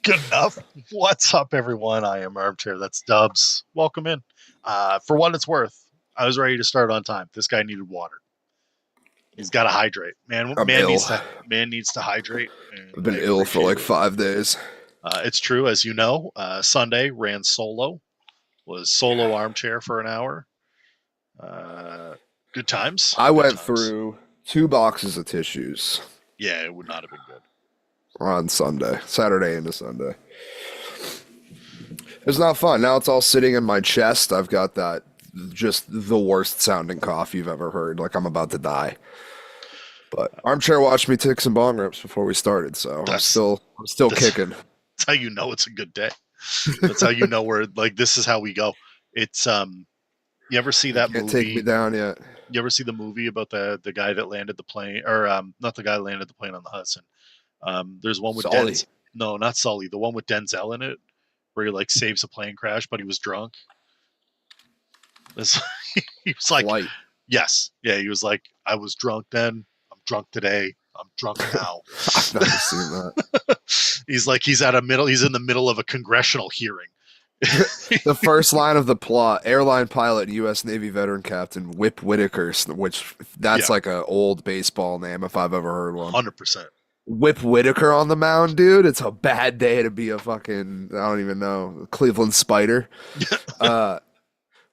Good enough. What's up, everyone? I am Armchair. That's Dubs. Welcome in. For what it's worth, I was ready to start on time. This guy needed water. He's got to hydrate. I'm ill. Man needs to hydrate. And I've been ill for like 5 days. It's true, as you know. Sunday ran solo. Was solo Armchair for an hour. Good times. I went through 2 boxes of tissues. Yeah, it would not have been good. On Saturday into Sunday. It's not fun. Now it's all sitting in my chest. I've got that just the worst sounding cough you've ever heard. Like I'm about to die. But Armchair watched me take some bong rips before we started, so I'm still kicking. That's how you know it's a good day. That's how you know this is how we go. It's you ever see that movie? Can't take me down yet. You ever see the movie about the guy that landed the plane, or not the guy that landed the plane on the Hudson? There's one with Denzel. No, not Sully. The one with Denzel in it, where he like saves a plane crash, but he was drunk. He was like, Flight. Yes, yeah. He was like, I was drunk then. I'm drunk today. I'm drunk now. I've never seen that. He's in the middle of a congressional hearing. The first line of the plot: airline pilot and U.S. Navy veteran captain Whip Whitaker, which that's like an old baseball name if I've ever heard one. 100%. Whip Whitaker on the mound, dude. It's a bad day to be a fucking, I don't even know, Cleveland Spider.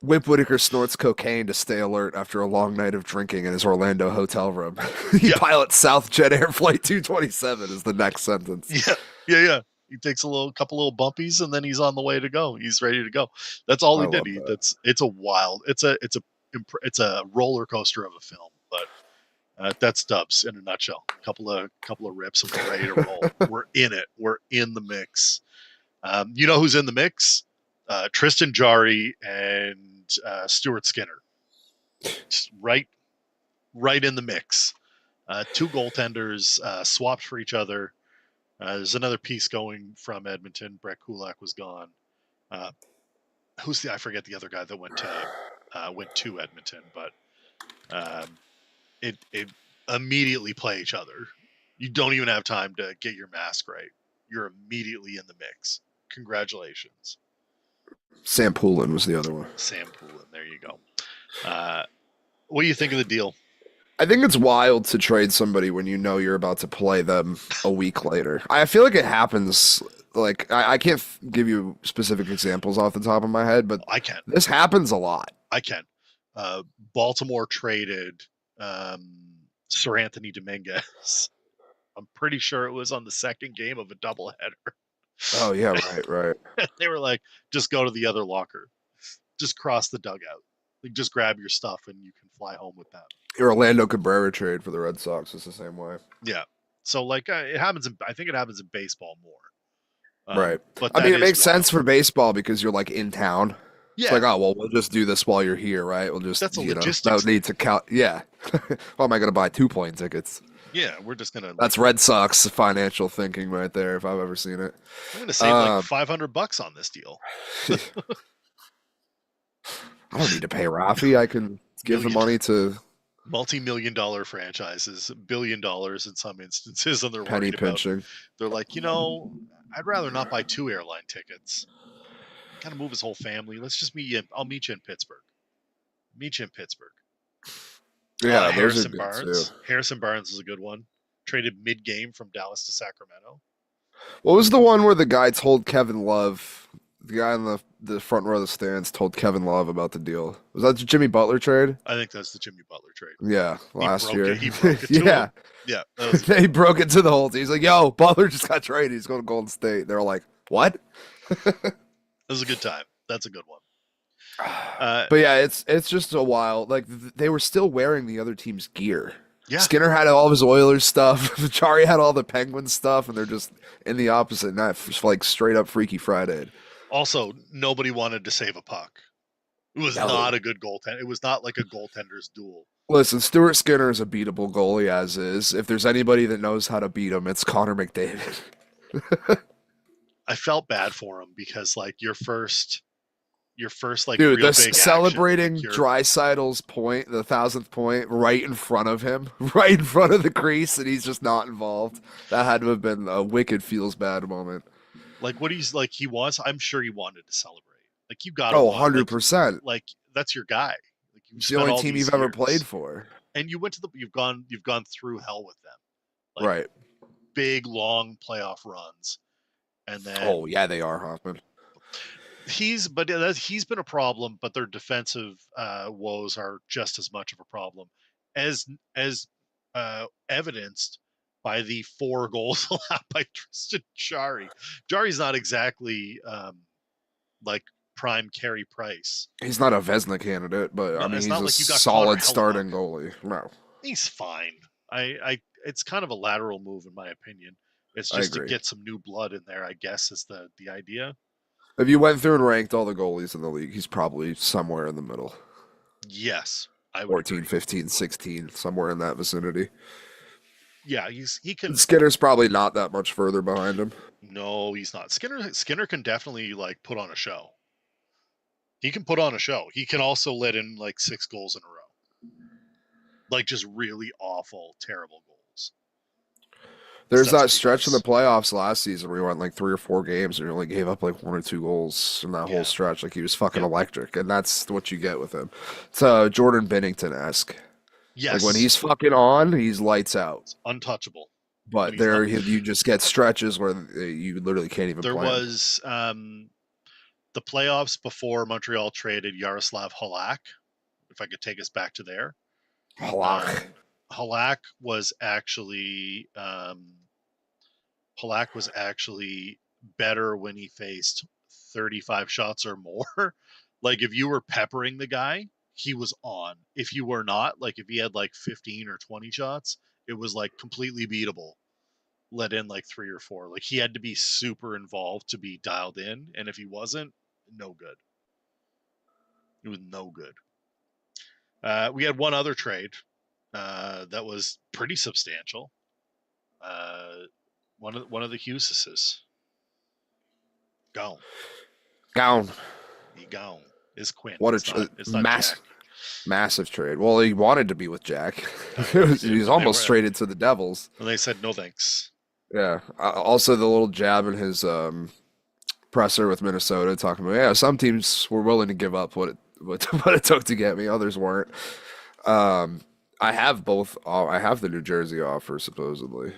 Whip Whitaker snorts cocaine to stay alert after a long night of drinking in his Orlando hotel room. He pilots Southjet Air Flight 227 is the next sentence. Yeah. He takes couple little bumpies and then he's on the way to go. He's ready to go. That's all he did. It's a roller coaster of a film, but that's Dubs in a nutshell. A couple of rips and we're ready to roll. We're in it. We're in the mix. You know who's in the mix? Tristan Jarry and Stuart Skinner. Just right in the mix. 2 goaltenders swapped for each other. There's another piece going from Edmonton. Brett Kulak was gone. I forget the other guy that went to Edmonton, but it immediately play each other. You don't even have time to get your mask right. You're immediately in the mix. Congratulations. Sam Poulin was the other one. Sam Poulin, there you go. What do you think of the deal? I think it's wild to trade somebody when you know you're about to play them a week later. I feel like it happens. Like I can't give you specific examples off the top of my head, but I can. This happens a lot. I can. Baltimore traded Sir Anthony Dominguez. I'm pretty sure it was on the second game of a doubleheader. Oh yeah, right. They were like, just go to the other locker, just cross the dugout, like, just grab your stuff and you can fly home with that. Your Orlando Cabrera trade for the Red Sox is the same way. Yeah, so like it happens. I think it happens in baseball more. Right, but I mean, it makes sense for baseball because you're like in town. Yeah. It's like, oh well, we'll just do this while you're here, right? We'll just no need to count. Yeah, well, am I going to buy 2 plane tickets? Yeah, we're just gonna. That's Red Sox financial thinking right there, if I've ever seen it. I'm gonna save like $500 on this deal. I don't need to pay Rafi. I can give the money to multi-million-dollar franchises, $1 billion in some instances, and they're penny pinching. They're like, I'd rather not buy 2 airline tickets. Got to move his whole family. Let's just meet you. I'll meet you in Pittsburgh. Yeah, Harrison Barnes. Harrison Barnes is a good one. Traded mid-game from Dallas to Sacramento. What was the one where the guy told Kevin Love, the guy in the front row of the stands told Kevin Love about the deal? Was that the Jimmy Butler trade? I think that's the Jimmy Butler trade. Yeah, last year. He broke it to him. Yeah. He broke it to the whole team. He's like, yo, Butler just got traded. He's going to Golden State. They're like, what? It was a good time. That's a good one. But yeah, it's just a while. Like they were still wearing the other team's gear. Yeah. Skinner had all of his Oilers stuff. Chari had all the Penguins stuff, and they're just in the opposite night, like straight up Freaky Friday. Also, nobody wanted to save a puck. It was not a good goaltender. It was not like a goaltender's duel. Listen, Stuart Skinner is a beatable goalie as is. If there's anybody that knows how to beat him, it's Connor McDavid. I felt bad for him because like your first your first like Dude, real this big action. celebrating Like you're Dreisaitl's point, the 1,000th point, right in front of him, right in front of the crease, and he's just not involved. That had to have been a wicked feels bad moment. like what he's like he wants. I'm sure he wanted to celebrate. Like you gotta Oh, want 100%. like that's your guy. Like you It's the spent only all team these you've ever years, played for. and you went to the you've gone through hell with them, like Right. big long playoff runs, and Oh, then yeah, they are, Hoffman. he's been a problem, but their defensive woes are just as much of a problem as evidenced by the 4 goals allowed by Tristan Jarry. Jarry's not exactly like prime Carey Price. He's not a Vesna candidate, but I No, mean, it's he's not a like you got Connor solid Hellebuyck. starting goalie. No, He's fine. It's kind of a lateral move in my opinion. It's I just to agree. get some new blood in there, I guess, is the idea. If you went through and ranked all the goalies in the league, he's probably somewhere in the middle. Yes, I would 14, agree. 15, 16, somewhere in that vicinity. Yeah, he can. Skinner's probably not that much further behind him. No, he's not. Skinner can definitely like put on a show. He can put on a show. He can also let in like 6 goals in a row. Like just really awful, terrible goals. There's That's that what he stretch in the does. playoffs last season where he went like 3 or 4 games and he only gave up like 1 or 2 goals in that whole Yeah. stretch. Like he was fucking Yep. electric, and that's what you get with him. It's Jordan Bennington esque. Like when Yes. he's fucking on, he's lights out. It's untouchable. When But he's there, not. you just get stretches where you literally can't even There play him. was the playoffs before Montreal traded Yaroslav Halak. If I could take us back to there. Halak. Halak was actually better when he faced 35 shots or more. Like if you were peppering the guy, he was on. If you were not, like if he had like 15 or 20 shots, it was like completely beatable. Let in like 3 or 4. Like he had to be super involved to be dialed in, and if he wasn't, no good. It was no good. We had one other trade that was pretty substantial. One of the Hugheses gone. Gone. He gone. Is Quinn. What It's not Jack. massive trade. Well, he wanted to be with Jack. I know he did, He's but almost traded to the Devils. and they said no thanks. Yeah. Also, the little jab in his presser with Minnesota, talking about, yeah, some teams were willing to give up what it took to get me, others weren't. I have both. I have the New Jersey offer supposedly.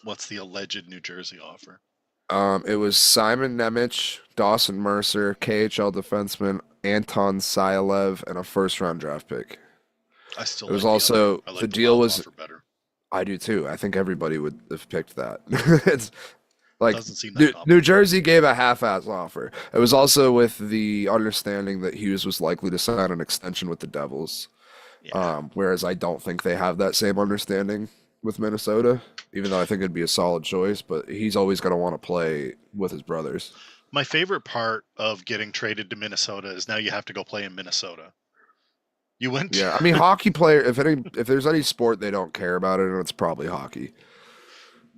What's the alleged New Jersey offer? It was Simon Nemec, Dawson Mercer, KHL defenseman Anton Silev, and a first-round draft pick. I still. It was like also I like the the deal Wild was. offer better. I do too. I think everybody would have picked that. It's like Doesn't seem that New Jersey gave a half-ass offer. It was also with the understanding that Hughes was likely to sign an extension with the Devils. Yeah. Whereas I don't think they have that same understanding with Minnesota, even though I think it'd be a solid choice, but he's always going to want to play with his brothers. My favorite part of getting traded to Minnesota is now you have to go play in Minnesota. You went. Yeah, I mean, hockey player. If there's any sport they don't care about it, it's probably hockey.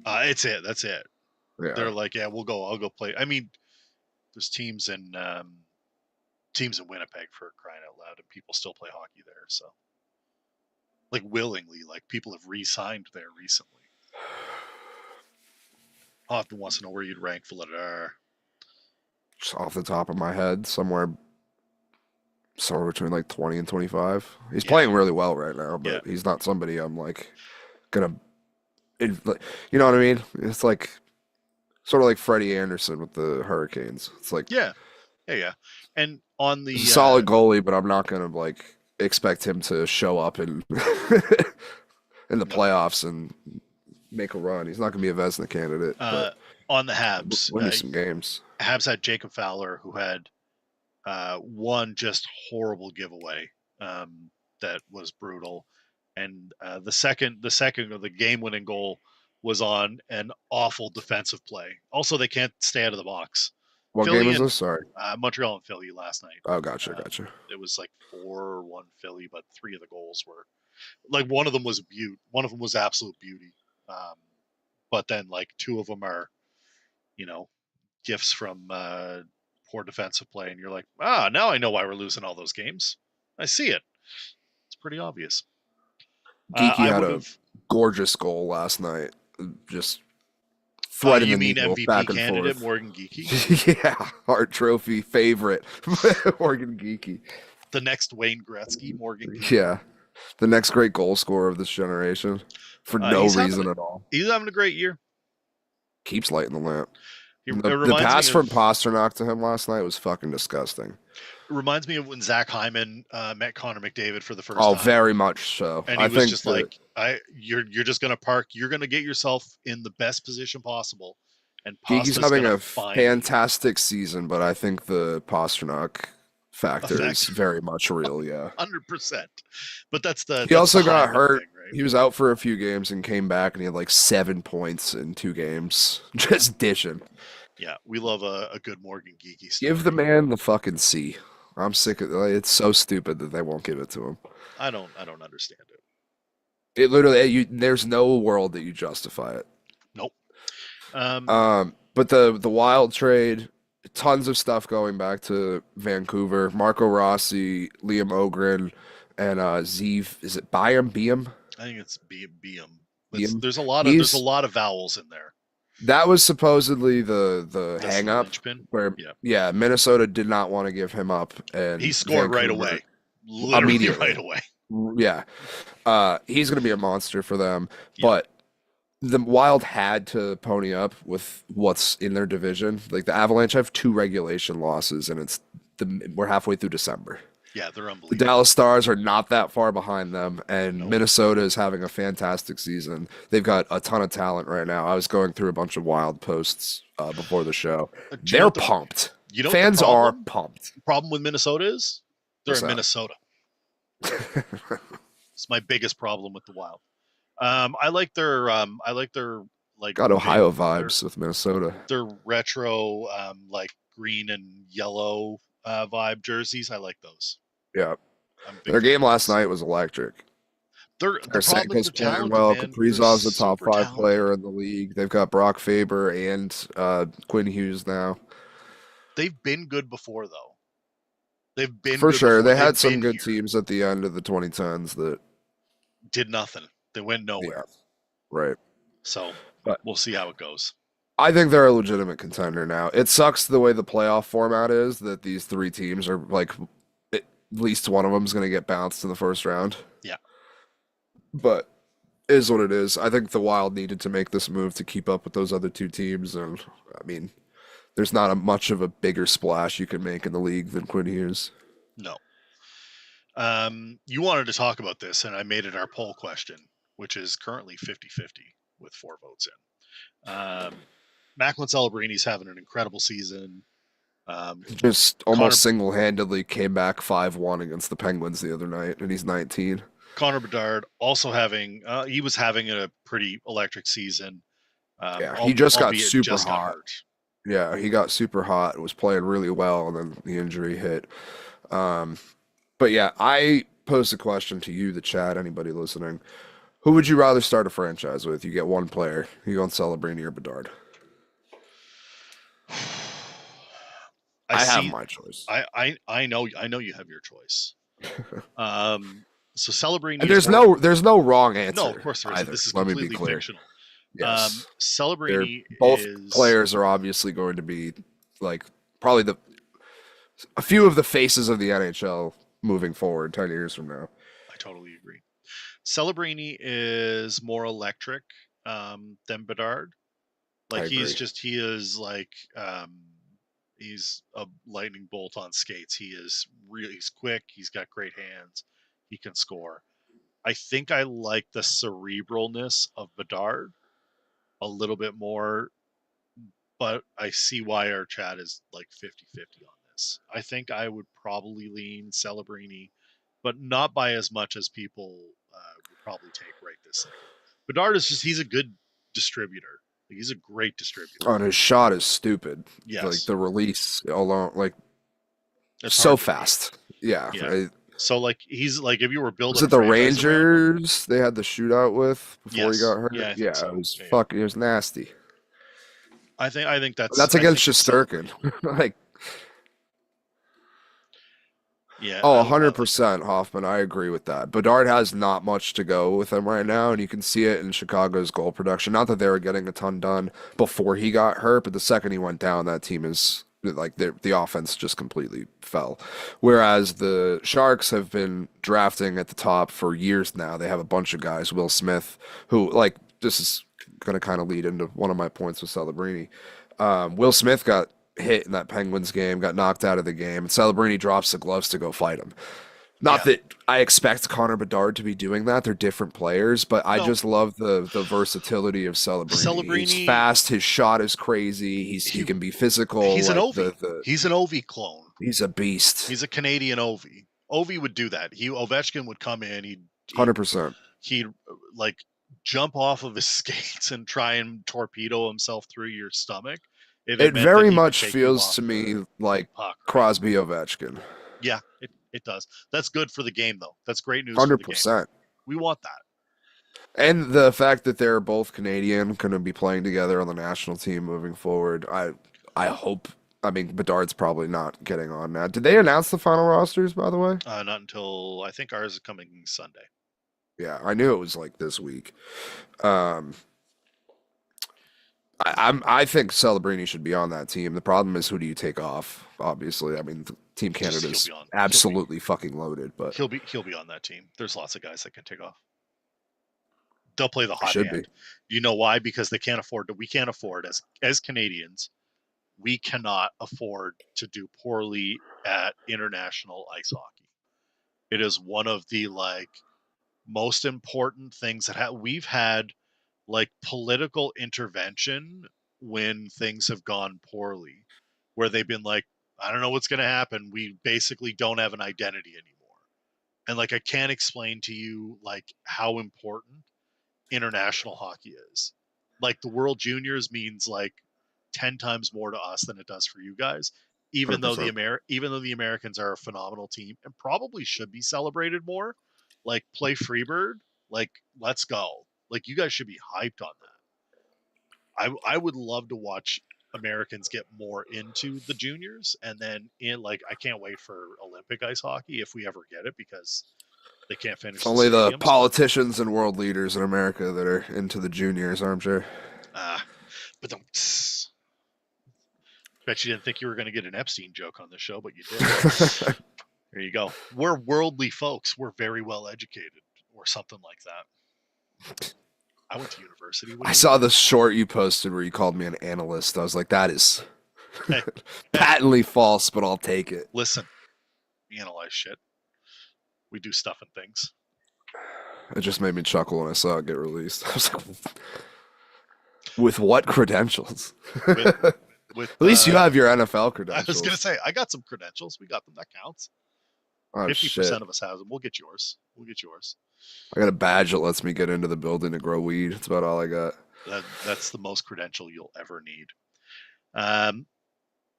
It's it. That's it. Yeah, They're like, yeah, we'll go. I'll go play. I mean, there's teams in Winnipeg for crying out loud, and people still play hockey there. So, like willingly, like people have re-signed there recently. Often wants to know where you'd rank Vladar. just off the top of my head, somewhere between like 20 and 25. He's playing really well right now, but he's not somebody I'm like gonna. You know what I mean? It's like sort of like Freddie Anderson with the Hurricanes. It's like yeah. And on the he's a solid goalie, but I'm not gonna like expect him to show up in in the playoffs and make a run. He's not gonna be a Vezina candidate. On the Habs, win you some games. Habs had Jacob Fowler, who had one just horrible giveaway that was brutal, and the second of the game-winning goal was on an awful defensive play. Also, they can't stay out of the box. What Philly game is this? Sorry, Montreal and Philly last night. Oh, gotcha. It was like 4-1 Philly, but 3 of the goals were like one of them was beaut. One of them was absolute beauty. But then like 2 of them are, gifts from poor defensive play, and you're like, now I know why we're losing all those games. I see it. It's pretty obvious. Geeky I had would a have. gorgeous goal last night. Just threading You the mean needle MVP back and candidate forth. Morgan Geeky? Yeah, Hart Trophy favorite Morgan Geeky. The next Wayne Gretzky, Morgan Geeky. Yeah, the next great goal scorer of this generation for no reason at all. He's having a great year. Keeps lighting the lamp. The pass from Pasternak to him last night was fucking disgusting. It reminds me of when Zach Hyman met Connor McDavid for the first time. time. Very much so. And he was just like, you're just gonna park. You're gonna get yourself in the best position possible. And Geeky's having a fantastic season, but I think the Pasternak factor is very much real. Yeah, 100%. But he also got hurt. Thing, right? He was out for a few games and came back, and he had like 7 points in 2 games, just dishing. Yeah, we love a good Morgan Geeky story. Give the man the fucking C. I'm sick of it. It's so stupid that they won't give it to him. I don't understand it. It literally, there's no world that you justify it. Nope. But the Wild trade, tons of stuff going back to Vancouver. Marco Rossi, Liam Ogren, and Zeev. Is it Beam? I think it's Beam. There's a lot of vowels in there. That was supposedly the hang up where Minnesota did not want to give him up, and he scored right away. Literally immediately. Right away. Yeah. He's going to be a monster for them, but the Wild had to pony up with what's in their division. Like the Avalanche have 2 regulation losses, and we're halfway through December. Yeah, they're unbelievable. The Dallas Stars are not that far behind them, and Minnesota is having a fantastic season. They've got a ton of talent right now. I was going through a bunch of Wild posts before the show. They're pumped. Fans are pumped. The problem with Minnesota is they're in Minnesota. It's my biggest problem with the Wild. I like their got Ohio vibes with Minnesota. Their retro like green and yellow vibe jerseys. I like those. Yeah. Their game last night was electric. Senko's playing well. Kaprizov's a top 5 player in the league. They've got Brock Faber and Quinn Hughes now. They've been good before, though. They've been for sure. They had some good teams at the end of the 2010s that did nothing. They went nowhere. Yeah. Right. So we'll see how it goes. I think they're a legitimate contender now. It sucks the way the playoff format is that these 3 teams are like at least one of them is going to get bounced in the first round. Yeah. But it is what it is. I think the Wild needed to make this move to keep up with those other 2 teams. And I mean, there's not much of a bigger splash you can make in the league than Quinn Hughes. No. You wanted to talk about this, and I made it our poll question, which is currently 50-50 with 4 votes in. Macklin Celebrini's having an incredible season. Just almost single-handedly came back 5-1 against the Penguins the other night, and he's 19. Connor Bedard also he was having a pretty electric season. He just got super hot. Yeah, he got super hot. Was playing really well, and then the injury hit. But yeah, I posed a question to you, the chat, anybody listening. Who would you rather start a franchise with? You get one player. You go on Celebrini or Bedard? I have my choice. I know you have your choice. So Celebrini. And there's no wrong answer. No, of course there isn't. This is completely fictional. Yes. Celebrini. Both players are obviously going to be like probably a few of the faces of the NHL moving forward 10 years from now. I totally agree. Celebrini is more electric than Bedard. Like he's a lightning bolt on skates. He's quick. He's got great hands. He can score. I think I like the cerebralness of Bedard a little bit more, but I see why our chat is like 50-50 on this. I think I would probably lean Celebrini, but not by as much as people would probably take right this second. Bedard he's a good distributor. He's a great distributor. And his shot is stupid. Yes. Like the release alone, like it's so fast. Yeah. So like he's like if you were building. Was it the Rangers they had the shootout with before he got hurt? Yeah, so. It was fucking. It was nasty. I think that's against Shesterkin. Like Yeah, Oh, I like that. 100% Hoffman. I agree with that. Bedard has not much to go with him right now, and you can see it in Chicago's goal production. Not that they were getting a ton done before he got hurt, but the second he went down, that team is like the offense just completely fell. Whereas the Sharks have been drafting at the top for years now. They have a bunch of guys, Will Smith, who like this is going to kind of lead into one of my points with Celebrini. Will Smith got hit in that Penguins game, got knocked out of the game, and Celebrini drops the gloves to go fight him. Not Yeah. that I expect Connor Bedard to be doing that. They're different players, but I No, just love the versatility of Celebrini. He's Celebrini, fast, his shot is crazy. He he can be physical. he's an Like Ovi. He's an Ovi clone. he's a beast. He's a Canadian Ovi. Ovi would do that. Ovechkin would come in. He'd 100%. he'd like jump off of his skates and try and torpedo himself through your stomach if it It meant that very he could much take you feels off to me like puck, right? Crosby Ovechkin. Yeah, it does. That's good for the game, though. That's great news for the game. 100%. We want that. And the fact that they're both Canadian, going to be playing together on the national team moving forward. I hope. I mean, Bedard's probably not getting on now. Did they announce the final rosters, by the way? Not until I think ours is coming Sunday. Yeah, I knew it was like this week. Um, I think Celebrini should be on that team. The problem is, who do you take off? Obviously, I mean, Team He'll Canada's be on. absolutely fucking loaded, but He'll be on that team. There's lots of guys that can take off. They'll play the he hot should hand. be. You know why? Because they can't afford to. We can't afford as Canadians. We cannot afford to do poorly at international ice hockey. It is one of the most important things that we've had like political intervention when things have gone poorly, where they've been like, I don't know what's going to happen. We basically don't have an identity anymore. And like, I can't explain to you like how important international hockey is. Like the World Juniors means like 10 times more to us than it does for you guys. Even though 100%. even though the Americans are a phenomenal team and probably should be celebrated more, like play Freebird, like let's go. Like you guys should be hyped on that. I would love to watch Americans get more into the juniors, and then in like I can't wait for Olympic ice hockey if we ever get it because they can't It's finish the only the stadiums. politicians and world leaders in America that are into the juniors, aren't you? But don't. Bet you didn't think you were going to get an Epstein joke on the show, but you did. There you go. We're worldly folks. We're very well educated, or something like that. I went to university. I saw the short you posted where you called me an analyst. I was like, that is Hey, patently false, but I'll take it. listen, we analyze shit. We do stuff and things. It just made me chuckle when I saw it get released. I was like, with what credentials? With At least you have your NFL credentials. I was going to say, I got some credentials. We got them. That counts. Oh, 50% of us have them. We'll get yours. I got a badge that lets me get into the building to grow weed. That's about all I got. That's the most credential you'll ever need.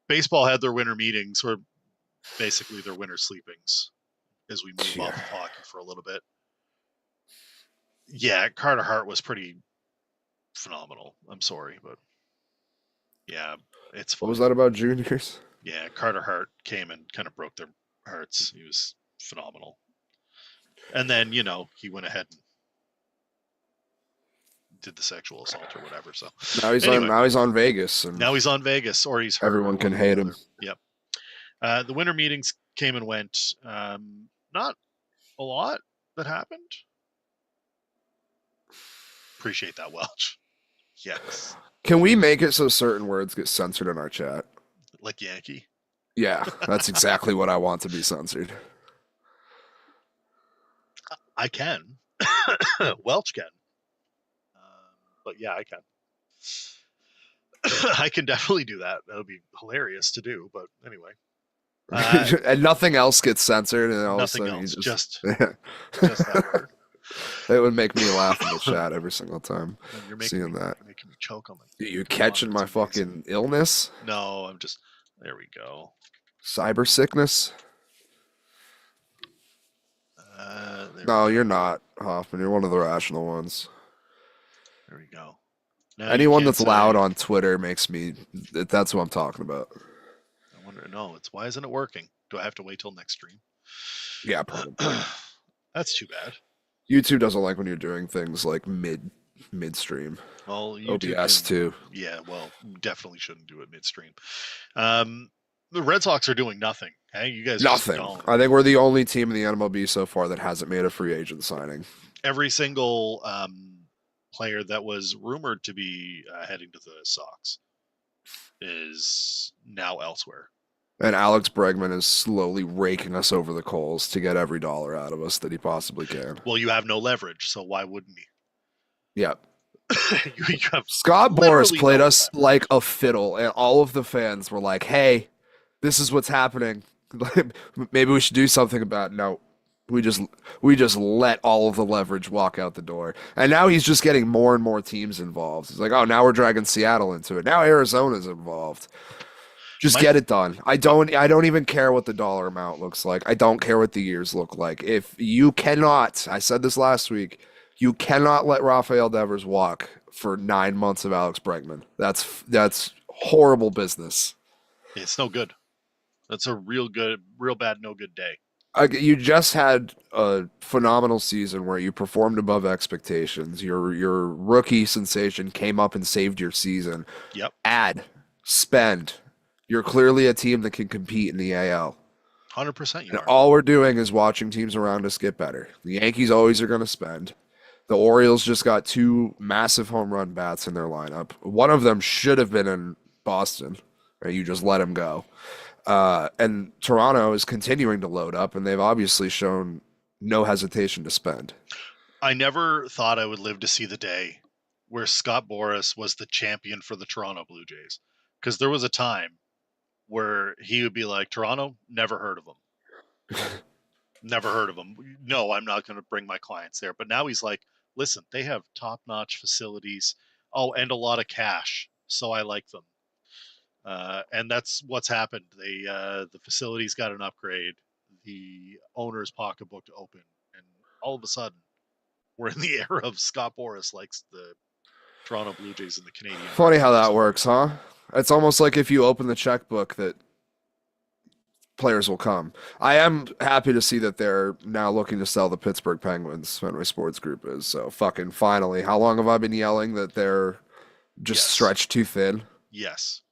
Baseball had their winter meetings, or basically their winter sleepings, as we move off of hockey for a little bit. Yeah, Carter Hart was pretty phenomenal. I'm sorry, but yeah, it's fine. What was that about juniors? Yeah, Carter Hart came and kind of broke their hearts. He was phenomenal. And then, he went ahead and did the sexual assault or whatever. So now he's on Vegas. And now he's on Vegas, or he's hurt. Everyone can hate him. Yep. The winter meetings came and went. Not a lot that happened. Appreciate that, Welch. Yes. Can we make it so certain words get censored in our chat? Like Yankee? Yeah, that's exactly what I want to be censored. I can. Welch can. But yeah, I can. I can definitely do that. That would be hilarious to do. But anyway. And nothing else gets censored. And nothing else. Just that word. It would make me laugh in the chat every single time seeing that. You're making me choke on my. You catching my fucking illness? No, I'm just. There we go. Cyber sickness? No, you're not, Hoffman. You're one of the rational ones. There we go. Now anyone that's loud on Twitter makes me. That's what I'm talking about. I wonder. No, it's why isn't it working? Do I have to wait till next stream? Yeah, probably. That's too bad. YouTube doesn't like when you're doing things like midstream. Well, YouTube OBS can, too. yeah, well, definitely shouldn't do it midstream. The Red Sox are doing nothing. Hey, you guys just Nothing. don't. I think we're the only team in the MLB so far that hasn't made a free agent signing. Every single player that was rumored to be heading to the Sox is now elsewhere. And Alex Bregman is slowly raking us over the coals to get every dollar out of us that he possibly can. Well, you have no leverage, so why wouldn't he? Yep. You have Scott Boras literally played no us leverage. like a fiddle, and all of the fans were like, "Hey, this is what's happening. Maybe we should do something about it." No, we just let all of the leverage walk out the door. And now he's just getting more and more teams involved. He's like, "Oh, now we're dragging Seattle into it. Now Arizona's involved. Just My get it done." I don't even care what the dollar amount looks like. I don't care what the years look like. If you cannot, I said this last week, you cannot let Rafael Devers walk for 9 months of Alex Bregman. That's horrible business. It's no good. That's a real bad, no good day. You just had a phenomenal season where you performed above expectations. Your rookie sensation came up and saved your season. Yep. Spend. You're clearly a team that can compete in the AL. 100% you And are. all we're doing is watching teams around us get better. The Yankees always are going to spend. The Orioles just got two massive home run bats in their lineup. One of them should have been in Boston, right? You just let him go. And Toronto is continuing to load up, and they've obviously shown no hesitation to spend. I never thought I would live to see the day where Scott Boras was the champion for the Toronto Blue Jays. Because there was a time where he would be like, Toronto, never heard of them. Never heard of them. No, I'm not going to bring my clients there. But now he's like, listen, they have top-notch facilities. Oh, and a lot of cash. So I like them. And that's what's happened. The facilities got an upgrade. The owner's pocketbook opened. And all of a sudden, we're in the era of Scott Boras likes the Toronto Blue Jays and the Canadian. Funny how that works, huh? It's almost like if you open the checkbook that players will come. I am happy to see that they're now looking to sell the Pittsburgh Penguins, Fenway Sports Group is. So fucking finally. How long have I been yelling that they're just stretched too thin? Yes.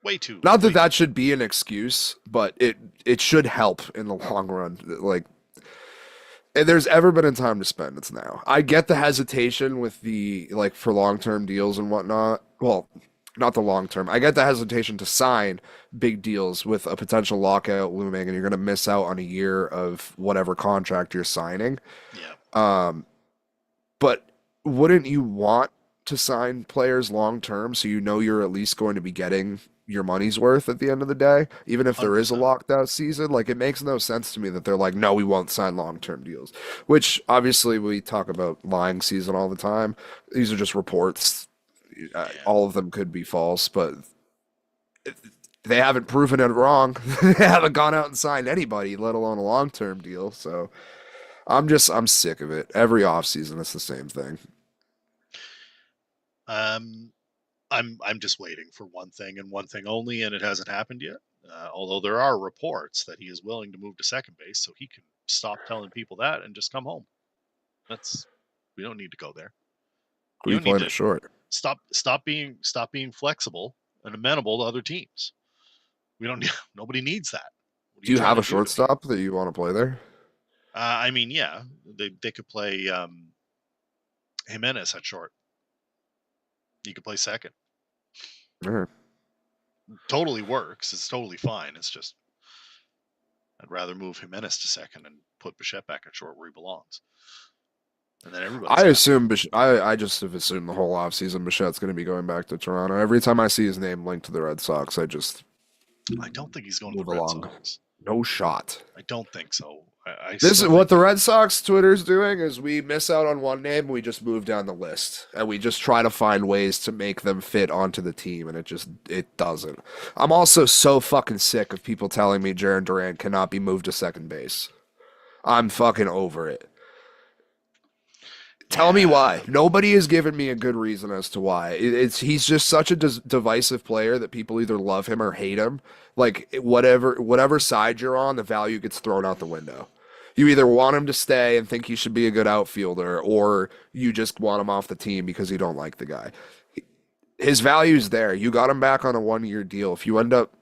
Way too. Not that that should be an excuse, but it should help in the long run. Like, if there's ever been a time to spend, it's now. I get the hesitation with the, like, for long-term deals and whatnot. Well, not the long term. I get the hesitation to sign big deals with a potential lockout looming, and you're going to miss out on a year of whatever contract you're signing. Yeah. But wouldn't you want to sign players long term so you know you're at least going to be getting your money's worth at the end of the day, even if there is a 100%. locked out season? Like, it makes no sense to me that they're like, no, we won't sign long term deals. Which obviously we talk about lying season all the time. These are just reports. All of them could be false, but they haven't proven it wrong. They haven't gone out and signed anybody, let alone a long-term deal. So I'm sick of it. Every offseason, it's the same thing. I'm just waiting for one thing and one thing only, and it hasn't happened yet. Although there are reports that he is willing to move to second base, so he can stop telling people that and just come home. We don't need to go there. Who are you playing it short? Stop being flexible and amenable to other teams. Nobody needs that. Do you have a shortstop that you want to play there? I mean, yeah, they could play Jimenez at short. You could play second. Sure. Totally works. It's totally fine. It's just I'd rather move Jimenez to second and put Bichette back at short where he belongs. And then everybody. I just have assumed the whole offseason Bichette's going to be going back to Toronto. Every time I see his name linked to the Red Sox, I don't think he's going to the Red Sox. No shot. I don't think so. This is what the Red Sox Twitter's doing is we miss out on one name, we just move down the list, and we just try to find ways to make them fit onto the team, and it doesn't. I'm also so fucking sick of people telling me Jarren Durant cannot be moved to second base. I'm fucking over it. Tell me why. Nobody has given me a good reason as to why. He's just such a divisive player that people either love him or hate him. Like whatever side you're on, the value gets thrown out the window. You either want him to stay and think he should be a good outfielder, or you just want him off the team because you don't like the guy. His value's there. You got him back on a 1-year deal. If you end up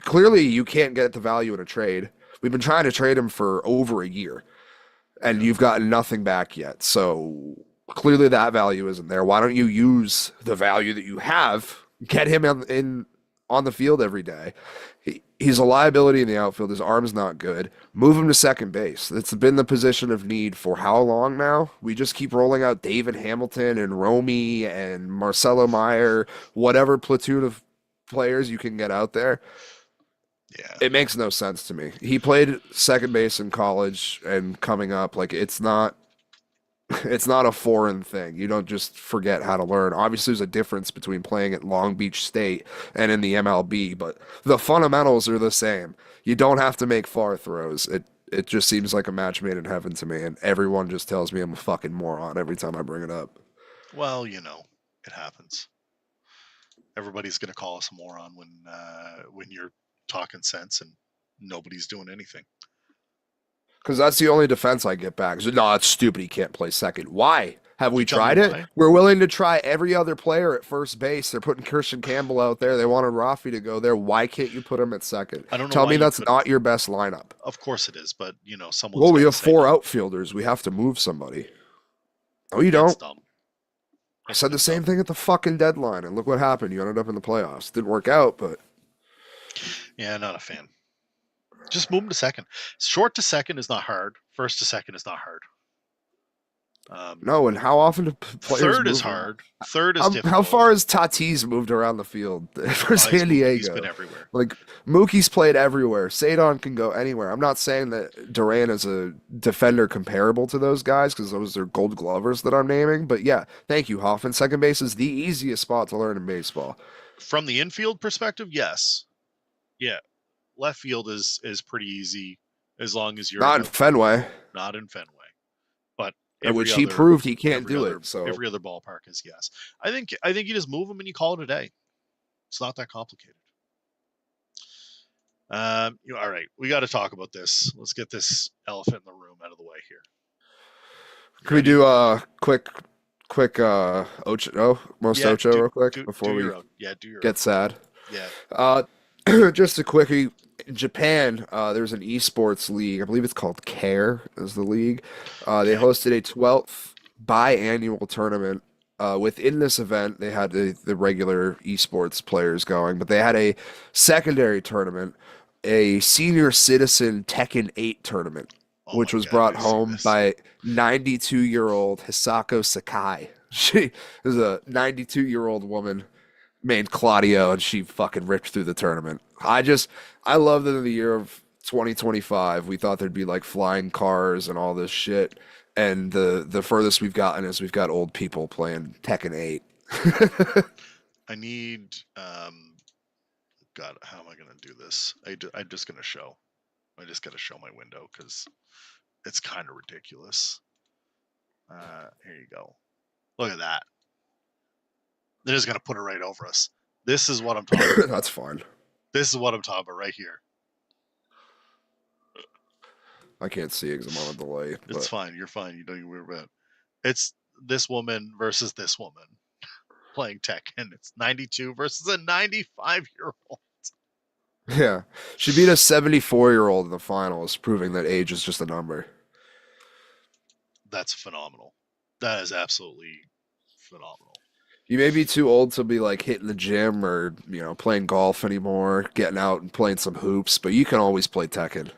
clearly you can't get the value in a trade. We've been trying to trade him for over a year, and you've gotten nothing back yet. So clearly that value isn't there. Why don't you use the value that you have, get him in on the field every day? He's a liability in the outfield. His arm's not good. Move him to second base. It's been the position of need for how long now? We just keep rolling out David Hamilton and Romy and Marcelo Meyer, whatever platoon of players you can get out there. Yeah. It makes no sense to me. He played second base in college and coming up, like it's not a foreign thing. You don't just forget how to learn. Obviously, there's a difference between playing at Long Beach State and in the MLB, but the fundamentals are the same. You don't have to make far throws. It just seems like a match made in heaven to me, and everyone just tells me I'm a fucking moron every time I bring it up. Well, it happens. Everybody's gonna call us a moron when you're talking sense and nobody's doing anything. Because that's the only defense I get back. No, it's stupid. He can't play second. Why? Have we tried it? We're willing to try every other player at first base. They're putting Christian Campbell out there. They wanted Rafi to go there. Why can't you put him at second? I don't know. Tell me that's not your best lineup. Of course it is, but someone. Well, we have 4 outfielders. We have to move somebody. No, you don't. Dumb. I said the same thing at the fucking deadline, and look what happened. You ended up in the playoffs. Didn't work out, but yeah, not a fan. Just move him to second. Short to second is not hard. First to second is not hard. No, and how often do players third is hard. Third is difficult. How far has Tatis moved around the field for San Diego? He's been everywhere. Like Mookie's played everywhere. Sadon can go anywhere. I'm not saying that Duran is a defender comparable to those guys because those are Gold Glovers that I'm naming. But yeah, thank you, Hoffman. Second base is the easiest spot to learn in baseball. From the infield perspective, yes. Yeah. Left field is pretty easy as long as you're not in Fenway. Not in Fenway. But which he proved he can't do it. So every other ballpark is yes. I think you just move them and you call it a day. It's not that complicated. All right, we got to talk about this. Let's get this elephant in the room out of the way here. Can we do a quick Ocho real quick before we get sad? Yeah. Just a quickie. In Japan, there's an esports league. I believe it's called CARE is the league. They hosted a 12th biannual tournament. Within this event, they had the regular esports players going, but they had a secondary tournament, a senior citizen Tekken 8 tournament, which was brought home by 92-year-old Hisako Sakai. She is a 92-year-old woman named Claudio, and she fucking ripped through the tournament. I love that in the year of 2025, we thought there'd be like flying cars and all this shit. And the furthest we've gotten is we've got old people playing Tekken 8. I need, God, how am I going to do this? I'm just going to show. I just got to show my window because it's kind of ridiculous. Here you go. Look at that. They're just going to put it right over us. This is what I'm talking about. That's fine. This is what I'm talking about right here. I can't see it because I'm on a delay. It's fine. You're fine. You don't even worry about it. It's this woman versus this woman playing Tekken. It's 92 versus a 95-year-old. Yeah. She beat a 74-year-old in the finals, proving that age is just a number. That's phenomenal. That is absolutely phenomenal. You may be too old to be like hitting the gym or, playing golf anymore, getting out and playing some hoops, but you can always play Tekken.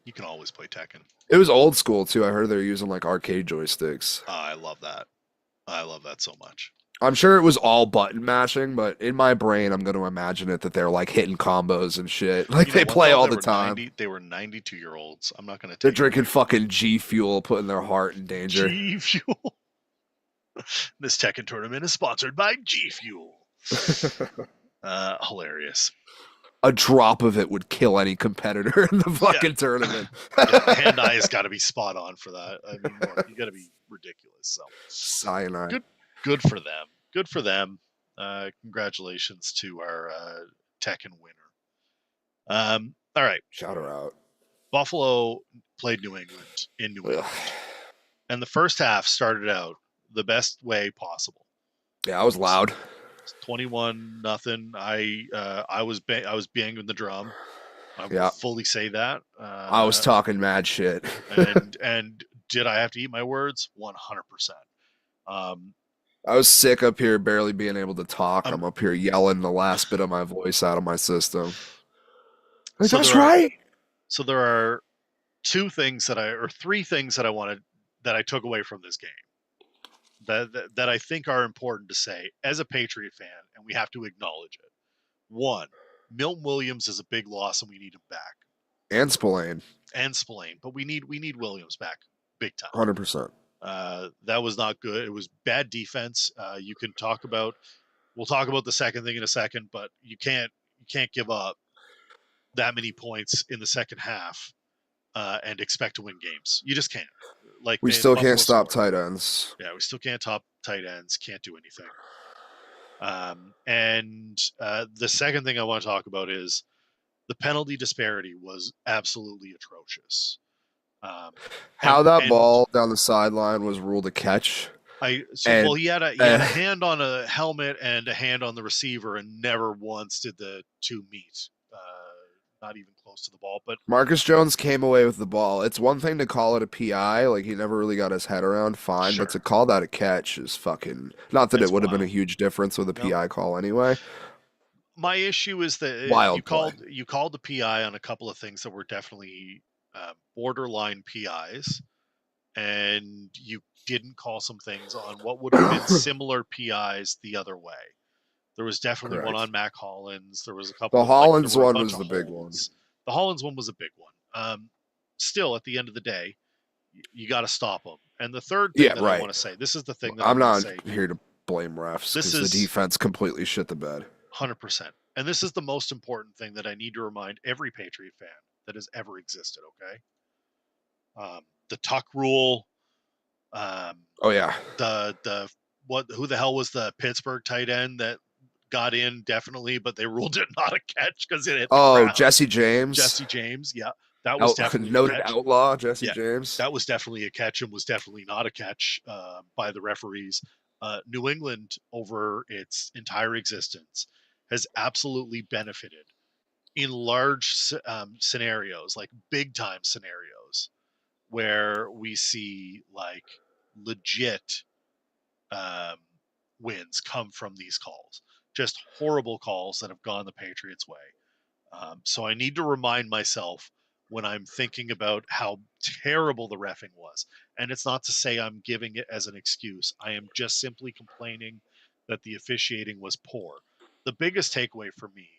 You can always play Tekken. It was old school too. I heard they're using like arcade joysticks. I love that. I love that so much. I'm sure it was all button mashing, but in my brain, I'm going to imagine it that they're like hitting combos and shit. Like they play all the time. They were 92-year-olds. I'm not going to. They're drinking fucking G Fuel, putting their heart in danger. G Fuel. This Tekken tournament is sponsored by G Fuel. Hilarious. a drop of it would kill any competitor in the fucking tournament. Yeah, the hand-eye has got to be spot on for that. I mean, you got to be ridiculous. So Cyanide. Good for them. Good for them. Congratulations to our Tekken winner. All right. Shout her out. Buffalo played New England in New England, and the first half started out the best way possible. Yeah, I was loud. 21-0. I was banging the drum. I will fully say that. I was talking mad shit. and did I have to eat my words? 100%. I was sick up here, barely being able to talk. I'm up here yelling the last bit of my voice out of my system. So that's right. So there are three things that I took away from this game that I think are important to say as a Patriot fan, and we have to acknowledge it. One, Milton Williams is a big loss, and we need him back. And Spillane, but we need Williams back big time. 100%. That was not good. It was bad defense. We'll talk about the second thing in a second, but you can't give up that many points in the second half and expect to win games. You just can't. Like we still can't stop tight ends. Yeah, we still can't top tight ends. Can't do anything. And the second thing I want to talk about is the penalty disparity was absolutely atrocious. How that ball down the sideline was ruled a catch. He had a hand on a helmet and a hand on the receiver, and never once did the two meet. Not even close to the ball. But Marcus Jones came away with the ball. It's one thing to call it a PI, like he never really got his head around, fine. Sure. But to call that a catch is fucking. Not that it would have been a huge difference with a PI call anyway. My issue is that you called the PI on a couple of things that were definitely borderline PIs, and you didn't call some things on what would have been similar PIs the other way. There was definitely one on Mac Hollins. There was a couple. The Hollins one was the big one. The Hollins one was a big one. Still, at the end of the day, you got to stop them. And the third thing I want to say, this is the thing that I'm not here to blame refs because the defense completely shit the bed. 100%. And this is the most important thing that I need to remind every Patriot fan that has ever existed. Okay. The tuck rule. Who the hell was the Pittsburgh tight end that got in definitely, but they ruled it not a catch because it hit the ground. Jesse James. Yeah, that was definitely noted outlaw. Jesse James. That was definitely a catch and was definitely not a catch by the referees. New England, over its entire existence, has absolutely benefited in large scenarios, like big time scenarios, where we see like legit wins come from these calls. Just horrible calls that have gone the Patriots' way. So I need to remind myself when I'm thinking about how terrible the reffing was. And it's not to say I'm giving it as an excuse. I am just simply complaining that the officiating was poor. The biggest takeaway for me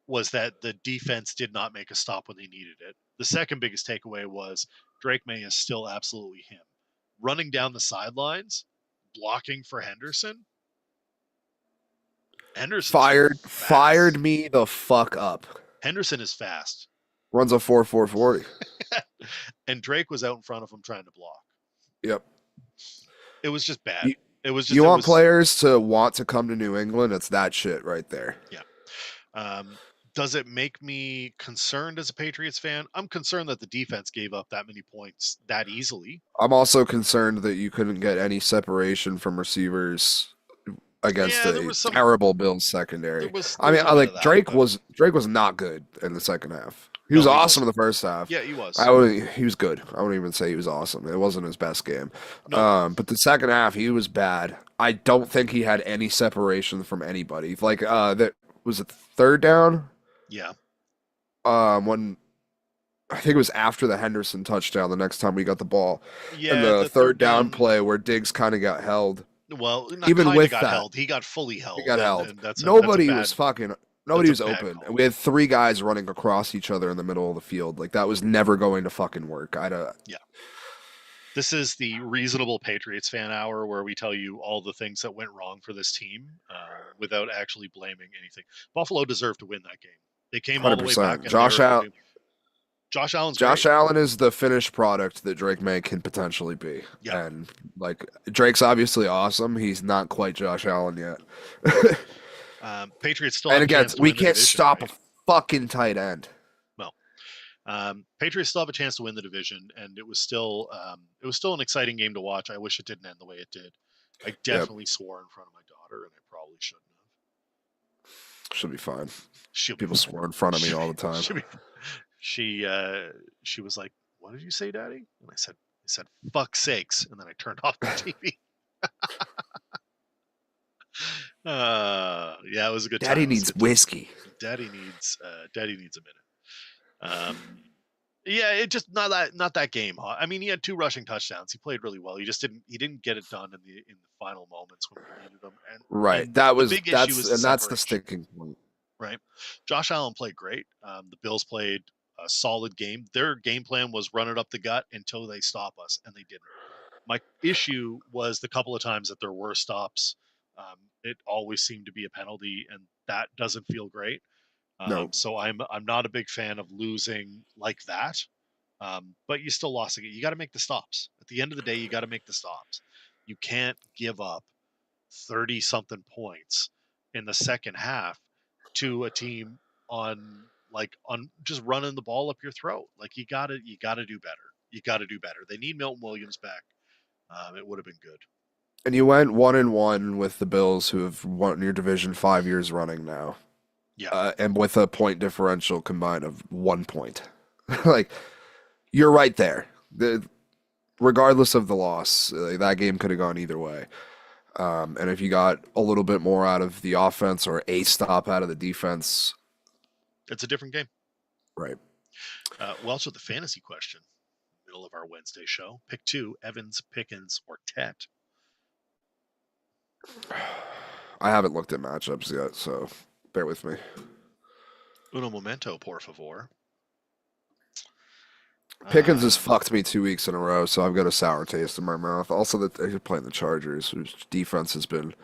was that the defense did not make a stop when they needed it. The second biggest takeaway was Drake May is still absolutely him. Running down the sidelines, blocking for Henderson. Henderson fired me the fuck up. Henderson is fast. Runs a 4.40. And Drake was out in front of him trying to block. Yep. It was just bad. You want players to want to come to New England? It's that shit right there. Yeah. Does it make me concerned as a Patriots fan? I'm concerned that the defense gave up that many points that easily. I'm also concerned that you couldn't get any separation from receivers against a terrible Bills secondary. Drake was not good in the second half. He was awesome in the first half. Yeah, he was. He was good. I wouldn't even say he was awesome. It wasn't his best game. No. But the second half, he was bad. I don't think he had any separation from anybody. Like that was it third down? Yeah. When I think it was after the Henderson touchdown, the next time we got the ball. Yeah. And the third down play where Diggs kind of got held. Well, even with got that, held. He got fully held. He got held. Nobody was open. And we had three guys running across each other in the middle of the field. Like that was never going to fucking work. This is the Reasonable Patriots Fan Hour, where we tell you all the things that went wrong for this team without actually blaming anything. Buffalo deserved to win that game. They came all the way back, 100%. and they were. Josh Allen's Josh great. Allen is the finished product that Drake May can potentially be. Yeah. And like Drake's obviously awesome. He's not quite Josh Allen yet. Patriots still and have again, a chance to we win the can't division, stop right? a fucking tight end. No. Patriots still have a chance to win the division, and it was still an exciting game to watch. I wish it didn't end the way it did. I definitely swore in front of my daughter, and I probably shouldn't have. She'll be fine. She'll People be swore in front of me all the time. She was like, "What did you say, Daddy?" And I said, "Fuck sakes!" And then I turned off the TV. Yeah, it was a good time. Daddy needs whiskey. Daddy needs a minute. Yeah, it just not that game. Huh? I mean, he had 2 rushing touchdowns. He played really well. He didn't get it done in the final moments when we needed him. And right, and that's the sticking point. Right, Josh Allen played great. The Bills played a solid game. Their game plan was run it up the gut until they stop us, and they didn't. My issue was the couple of times that there were stops. It always seemed to be a penalty, and that doesn't feel great. No. So I'm not a big fan of losing like that. But you still lost again. You got to make the stops. At the end of the day, you got to make the stops. You can't give up 30-something points in the second half to a team on just running the ball up your throat. Like you got to do better. You got to do better. They need Milton Williams back. It would have been good. And you went 1-1 with the Bills, who have won your division 5 years running now. Yeah. And with a point differential combined of 1 point. Like, you're right there. Regardless of the loss, that game could have gone either way. And if you got a little bit more out of the offense or a stop out of the defense, it's a different game. Right. We also have the fantasy question, middle of our Wednesday show. Pick 2, Evans, Pickens, or Tet. I haven't looked at matchups yet, so bear with me. Uno momento, por favor. Pickens has fucked me 2 weeks in a row, so I've got a sour taste in my mouth. Also, that they're playing the Chargers, whose defense has been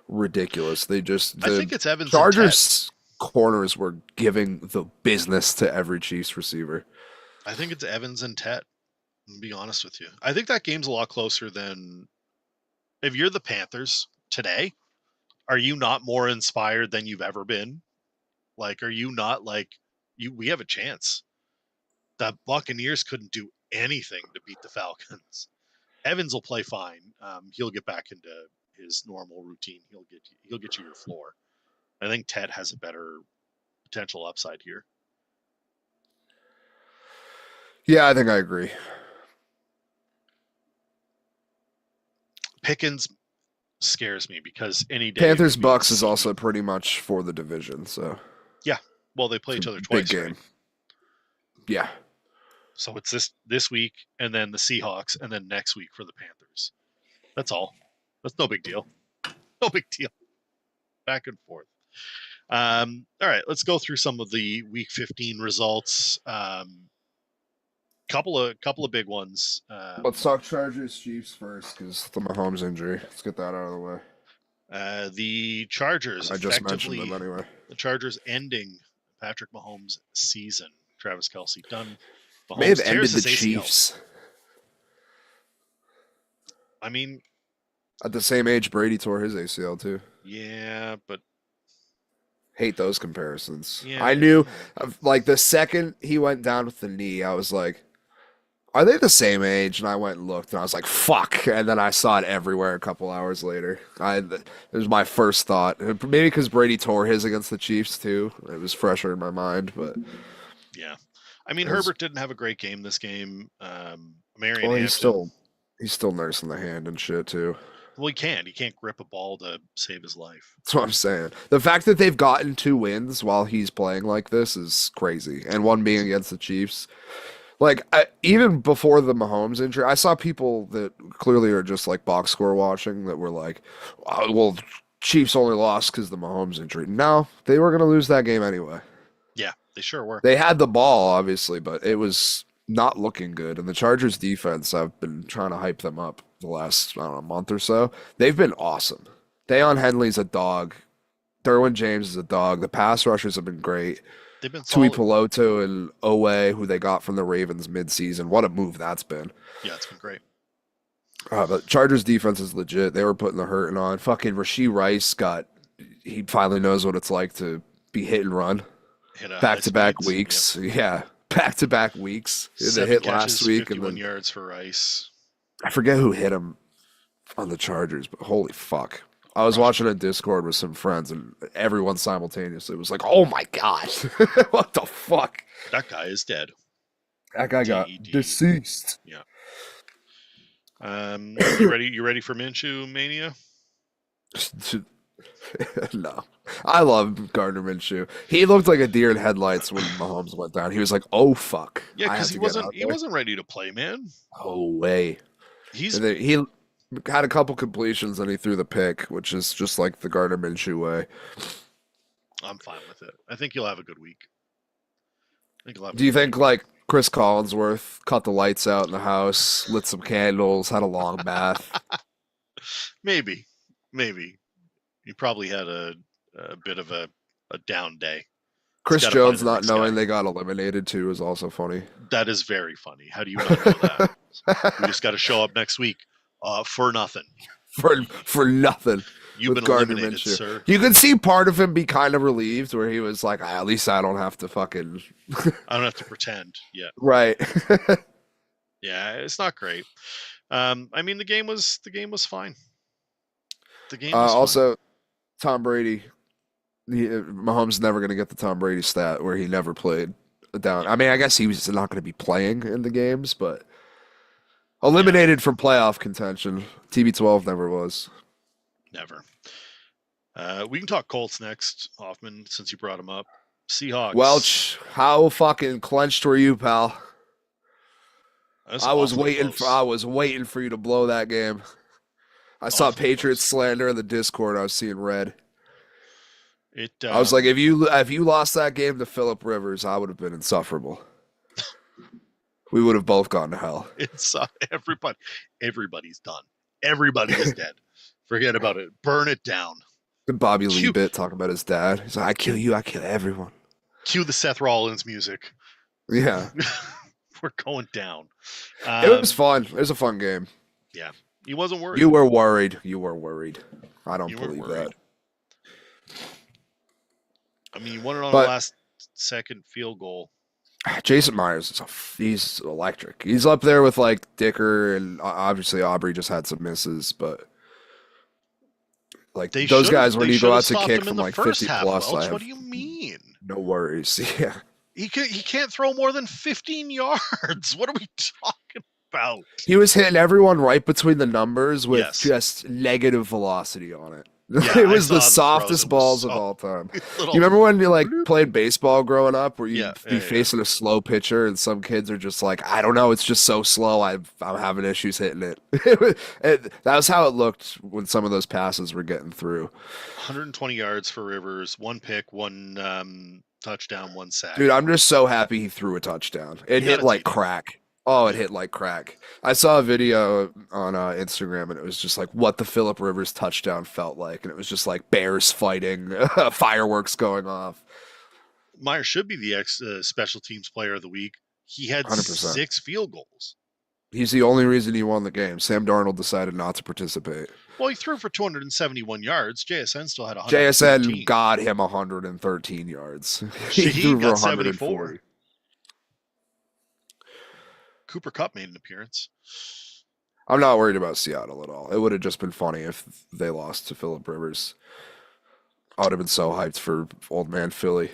ridiculous. I think it's Evans. Chargers corners were giving the business to every Chiefs receiver. I think it's Evans and Tet. I'll be honest with you. I think that game's a lot closer than if you're the Panthers today. Are you not more inspired than you've ever been? Like, are you not like we have a chance? The Buccaneers couldn't do anything to beat the Falcons. Evans will play fine. He'll get back into his normal routine. He'll get you your floor. I think Ted has a better potential upside here. Yeah, I think I agree. Pickens scares me because any day Panthers Bucks is also pretty much for the division, so yeah. Well, they play each other twice. Big game. Right? Yeah. So it's this week, and then the Seahawks, and then next week for the Panthers. That's all. That's no big deal. No big deal. Back and forth. All right, let's go through some of the Week 15 results. Couple of big ones. Let's talk Chargers Chiefs first, because the Mahomes injury. Let's get that out of the way. The Chargers. I just mentioned them anyway. The Chargers ending Patrick Mahomes' season. Travis Kelce done. Mahomes may have ended the Chiefs. I mean, at the same age, Brady tore his ACL too. Yeah, but hate those comparisons. Yeah. I knew, like, the second he went down with the knee, I was like, are they the same age? And I went and looked, and I was like, fuck. And then I saw it everywhere a couple hours later. It was my first thought. Maybe because Brady tore his against the Chiefs too. It was fresher in my mind, but yeah. I mean, Herbert didn't have a great game this game. Marion well, he's still nursing the hand and shit too. Well, he can't grip a ball to save his life. That's what I'm saying. The fact that they've gotten 2 wins while he's playing like this is crazy. And one being against the Chiefs. Like, even before the Mahomes injury, I saw people that clearly are just like box score watching that were like, oh, well, Chiefs only lost because of the Mahomes injury. No, they were going to lose that game anyway. Yeah, they sure were. They had the ball, obviously, but it was not looking good. And the Chargers defense, I've been trying to hype them up the last, I don't know, month or so. They've been awesome. Dayon Henley's a dog. Derwin James is a dog. The pass rushers have been great. They've been Tui solid. Peloto and Owe, who they got from the Ravens midseason. What a move that's been. Yeah, it's been great. But Chargers defense is legit. They were putting the hurting on. Fucking Rashee Rice he finally knows what it's like to be hit and run. Back-to-back weeks. Yep. Yeah, back-to-back weeks. They hit last week. 51 and then, yards for Rice. I forget who hit him on the Chargers, but holy fuck. I was watching a Discord with some friends, and everyone simultaneously was like, oh my God, what the fuck? That guy is dead. That guy got deceased. Yeah. You ready for Minshew Mania? No. I love Gardner Minshew. He looked like a deer in headlights when Mahomes went down. He was like, oh fuck. Yeah, because he wasn't ready to play, man. Oh way. He had a couple completions and he threw the pick, which is just like the Gardner Minshew way. I'm fine with it. I think you'll have a good week. Do you think like Chris Collinsworth cut the lights out in the house, lit some candles, had a long bath? Maybe. He probably had a bit of a down day. Chris Jones not knowing they got eliminated too is also funny. That is very funny. How do you not know that? We just got to show up next week for nothing. For nothing. You've been eliminated, sir. You could see part of him be kind of relieved where he was like, at least I don't have to fucking... I don't have to pretend yet. Right. Yeah, it's not great. I mean, the game was fine. The game was also, Tom Brady... Mahomes never going to get the Tom Brady stat where he never played down. I mean, I guess he was not going to be playing in the games, but eliminated from playoff contention. TB12 never was. Never. We can talk Colts next, Hoffman, since you brought him up. Seahawks. Welch, how fucking clenched were you, pal? I was waiting for you to blow that game. I saw Patriots slander in the Discord. I was seeing red. I was like, if you lost that game to Phillip Rivers, I would have been insufferable. We would have both gone to hell. It's everybody's done. Everybody is dead. Forget about it. Burn it down. The Bobby Lee bit talking about his dad. He's like, I kill you, I kill everyone. Cue the Seth Rollins music. Yeah. We're going down. It was fun. It was a fun game. Yeah. He wasn't worried. You were worried. I don't believe that. I mean, you won it on the last second field goal. Jason Myers, he's electric. He's up there with like Dicker, and obviously Aubrey just had some misses, but like those guys when you go out to kick from like 50 plus. What do you mean? No worries. Yeah. He can't throw more than 15 yards. What are we talking about? He was hitting everyone right between the numbers with just negative velocity on it. Yeah, it was the softest balls of all time. You remember when you like played baseball growing up, where you'd be facing a slow pitcher, and some kids are just like, I don't know, it's just so slow. I'm having issues hitting it. That was how it looked when some of those passes were getting through. 120 yards for Rivers, one pick, one touchdown, one sack. Dude, I'm just so happy he threw a touchdown. It hit like crack. Oh, it hit like crack. I saw a video on Instagram, and it was just like what the Phillip Rivers touchdown felt like. And it was just like bears fighting, fireworks going off. Myers should be the special teams player of the week. He had 100%. 6 field goals. He's the only reason he won the game. Sam Darnold decided not to participate. Well, he threw for 271 yards. JSN still had 113. JSN got him 113 yards. He threw for 140. Cooper Kupp made an appearance. I'm not worried about Seattle at all. It would have just been funny if they lost to Phillip Rivers. I would have been so hyped for old man Philly.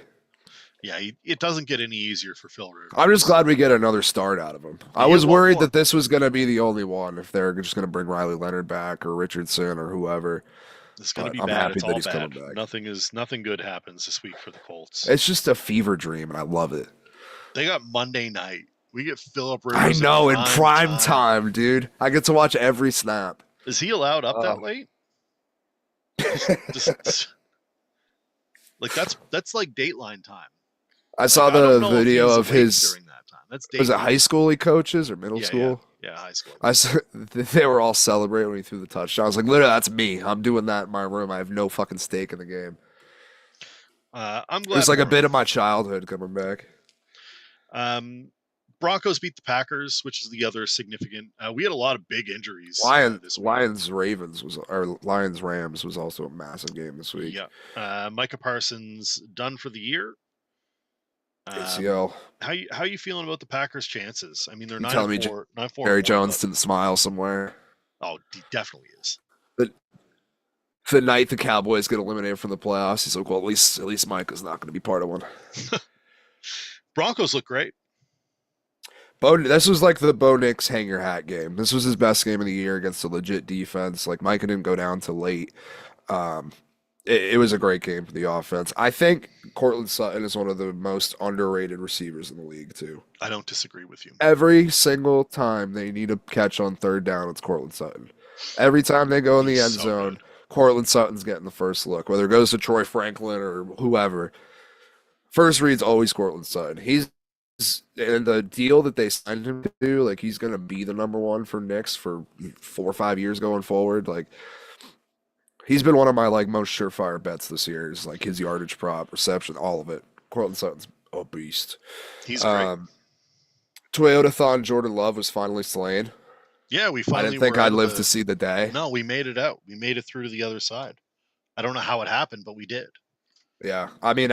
Yeah, it doesn't get any easier for Phil Rivers. I'm just glad we get another start out of him. I was worried that this was going to be the only one, if they're just going to bring Riley Leonard back or Richardson or whoever. It's going to be bad. I'm happy that he's coming back. Nothing good happens this week for the Colts. It's just a fever dream, and I love it. They got Monday night. We get Phillip Rivers. I know, in prime time, dude. I get to watch every snap. Is he allowed up that late? Like that's like Dateline time. I saw the video of his. During that time. That's Was it high dangerous. school he coaches or middle Yeah, school? high school. They were all celebrating when he threw the touchdown. I was like, literally, that's me. I'm doing that in my room. I have no fucking stake in the game. I'm It was glad like a for him. bit of my childhood coming back. Broncos beat the Packers, which is the other significant. We had a lot of big injuries this week. Lions Rams was also a massive game this week. Yeah, Micah Parsons done for the year. ACL. How you feeling about the Packers' chances? I mean, they're You 9-4, 9-4. Jerry Jones didn't smile somewhere. Oh, he definitely is. The night the Cowboys get eliminated from the playoffs, he's like, well, at least Micah's not going to be part of one. Broncos look great. This was like the Bo Nix hang your hat game. This was his best game of the year against a legit defense. Like Micah didn't go down till late. It was a great game for the offense. I think Courtland Sutton is one of the most underrated receivers in the league too. I don't disagree with you. Every single time they need a catch on third down, it's Courtland Sutton. Every time they go in the end zone, good. Courtland Sutton's getting the first look, whether it goes to Troy Franklin or whoever. First read's always Courtland Sutton. He's and the deal that they signed him to do, like he's gonna be the number one for Knicks for 4 or 5 years going forward. Like he's been one of my like most surefire bets this year. Is like his yardage prop, reception, all of it. Courtland Sutton's a beast. He's great. Toyotathon Jordan Love was finally slain. Yeah, we finally. I didn't think I'd live to see the day. No, we made it out. We made it through to the other side. I don't know how it happened, but we did. Yeah, I mean,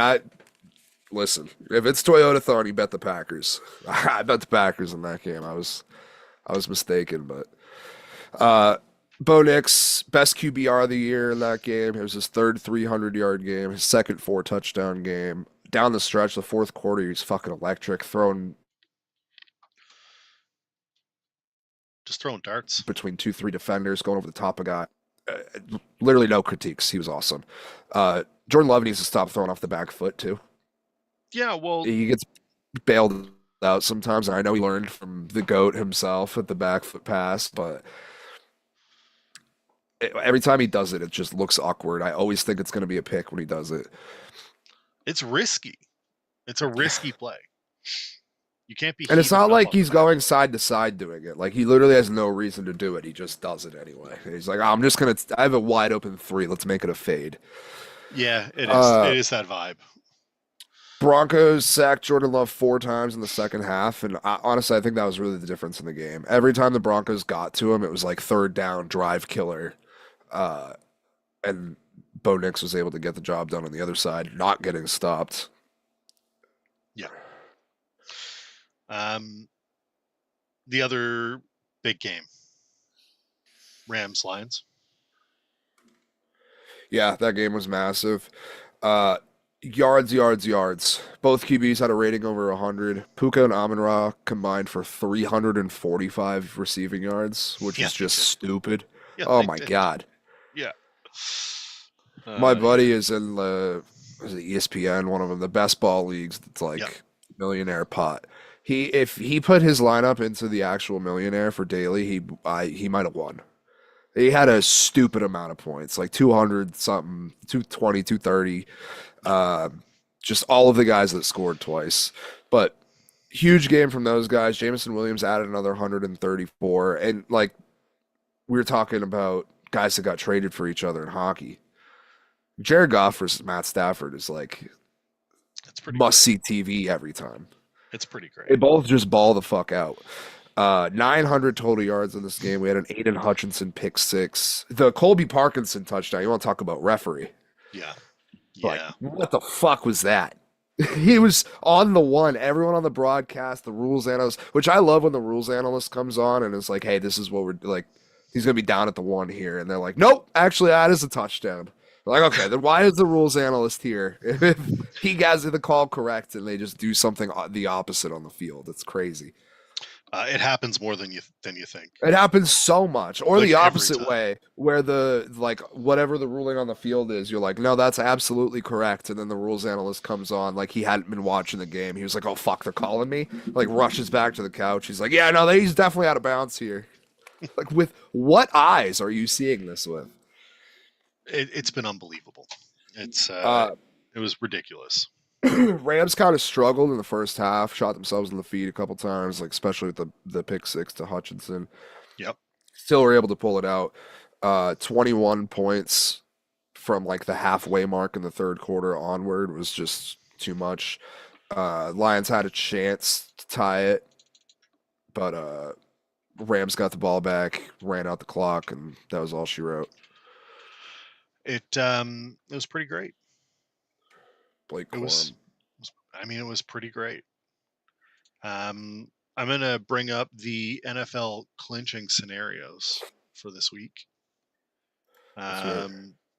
listen. If it's Toyotathon, you bet the Packers. I bet the Packers in that game. I was mistaken, but Bo Nix, best QBR of the year in that game. It was his third 300-yard game, his second 4-touchdown game. Down the stretch, the fourth quarter, he's fucking electric, just throwing darts between 2-3 defenders, going over the top of guy. Literally no critiques. He was awesome. Jordan Love needs to stop throwing off the back foot too. Yeah, well, he gets bailed out sometimes, and I know he learned from the GOAT himself at the back foot pass, but every time he does it, it just looks awkward. I always think it's going to be a pick when he does it. It's risky. It's a risky play. You can't be. And it's not like he's going side to side doing it. Like he literally has no reason to do it. He just does it anyway. He's like, I'm just gonna. I have a wide open 3. Let's make it a fade. Yeah, it is. It is that vibe. Broncos sacked Jordan Love 4 times in the second half, and honestly, I think that was really the difference in the game. Every time the Broncos got to him, it was like third down, drive killer, and Bo Nix was able to get the job done on the other side, not getting stopped. Yeah. The other big game, Rams Lions. Yeah, that game was massive. Yards. Both QBs had a rating over 100. Puka and Amon-Ra combined for 345 receiving yards, which is just stupid. Yeah, oh my God. Yeah. My buddy is in the ESPN, one of them, the best ball leagues. It's like millionaire pot. If he put his lineup into the actual millionaire for daily, he might have won. He had a stupid amount of points, like 200 something, 220, 230. Just all of the guys that scored twice. But huge game from those guys. Jameson Williams added another 134. And like we were talking about guys that got traded for each other in hockey. Jared Goff versus Matt Stafford is like must-see TV every time. It's pretty great. They both just ball the fuck out. 900 total yards in this game. We had an Aiden Hutchinson pick 6. The Colby Parkinson touchdown. You want to talk about referee? Yeah. Like, what the fuck was that? He was on the one. Everyone on the broadcast, the rules analyst, which I love when the rules analyst comes on and is like, hey, this is what we're like. He's going to be down at the 1 here. And they're like, nope, actually, that is a touchdown. Like, okay, then why is the rules analyst here? If he gets the call correct and they just do something the opposite on the field, it's crazy. It happens more than you think. It happens so much, or like the opposite way, where the like whatever the ruling on the field is, you're like, no, that's absolutely correct, and then the rules analyst comes on like he hadn't been watching the game. He was like, oh fuck, they're calling me. Like rushes back to the couch. He's like, yeah, no, he's definitely out of bounds here. Like, with what eyes are you seeing this with? It's been unbelievable. It was ridiculous. Rams kind of struggled in the first half, shot themselves in the feet a couple times, like especially with the pick six to Hutchinson. Yep. Still were able to pull it out. 21 points from like the halfway mark in the third quarter onward was just too much. Lions had a chance to tie it, but Rams got the ball back, ran out the clock, and that was all she wrote. It was pretty great. Blake It Corum. it was pretty great. I'm gonna bring up the NFL clinching scenarios for this week.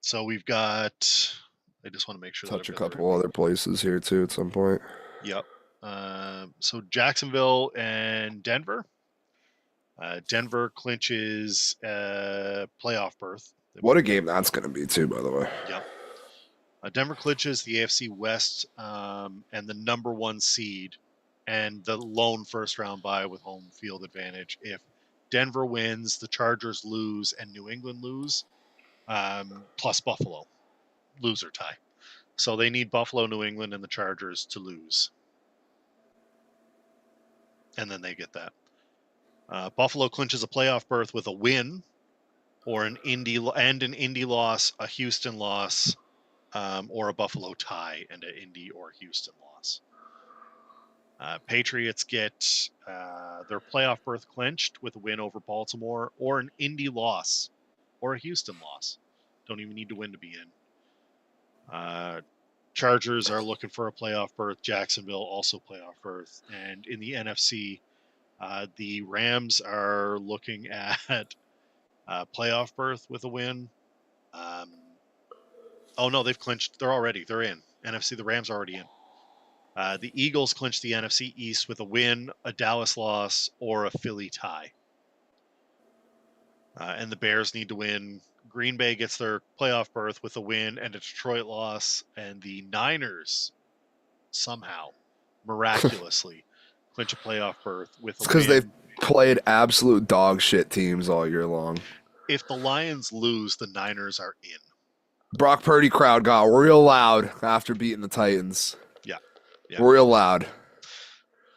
So we've got. I just want to make sure touch that a couple other places here too at some point. Yep. So Jacksonville and Denver. Denver clinches playoff berth. What a game that's going to be too, by the way. Yep. Denver clinches the AFC West and the number 1 seed and the lone first round bye with home field advantage. If Denver wins, the Chargers lose, and New England lose, plus Buffalo, loser tie. So they need Buffalo, New England, and the Chargers to lose. And then they get that. Buffalo clinches a playoff berth with a win or an Indy loss, a Houston loss, or a Buffalo tie and an Indy or Houston loss. Patriots get their playoff berth clinched with a win over Baltimore or an Indy loss or a Houston loss. Don't even need to win to be in. Chargers are looking for a playoff berth. Jacksonville also playoff berth. And in the NFC, the Rams are looking at playoff berth with a win. They've clinched. They're in. NFC, the Rams are already in. The Eagles clinched the NFC East with a win, a Dallas loss, or a Philly tie. And the Bears need to win. Green Bay gets their playoff berth with a win and a Detroit loss. And the Niners somehow, miraculously, clinch a playoff berth with a win. Because they've played absolute dog shit teams all year long. If the Lions lose, the Niners are in. Brock Purdy crowd got real loud after beating the Titans. Yeah. Real loud.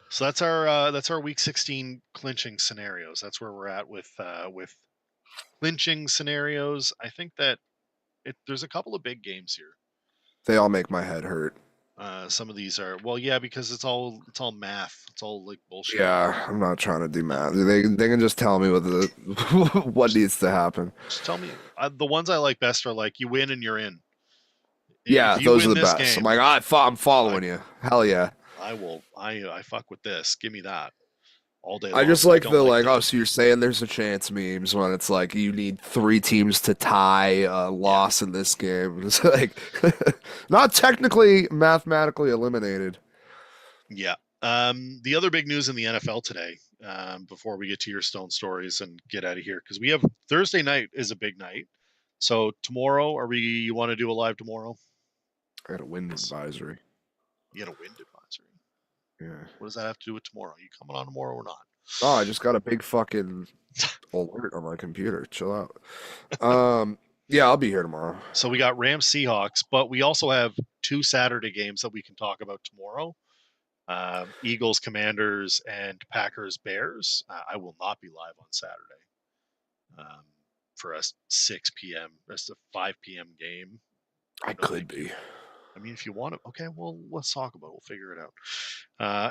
So that's our Week 16 clinching scenarios. That's where we're at with clinching scenarios. I think that there's a couple of big games here. They all make my head hurt. Some of these are because it's all math. It's all like bullshit. Yeah, I'm not trying to do math. They can just tell me what needs to happen. Just tell me. The ones I like best are like you win and you're in. Yeah, those are the best. Game, I'm like, I'm following you. Hell yeah. I will. I fuck with this. Give me that all day long. I just like so you're saying there's a chance memes when it's like you need 3 teams to tie a loss in this game. It's like not technically mathematically eliminated. Yeah. The other big news in the NFL today, before we get to your Stone stories and get out of here, because we have Thursday night is a big night. So tomorrow, you want to do a live tomorrow? I got a wind advisory. You got a wind advisory? Yeah. What does that have to do with tomorrow? You coming on tomorrow or not? Oh, I just got a big fucking alert on my computer. Chill out. Yeah, I'll be here tomorrow. So we got Rams Seahawks, but we also have 2 Saturday games that we can talk about tomorrow. Eagles Commanders and Packers Bears. I will not be live on Saturday. For a 6 p.m. That's a 5 p.m. game. I could be. I mean, if you want to, okay, well, let's talk about it. We'll figure it out.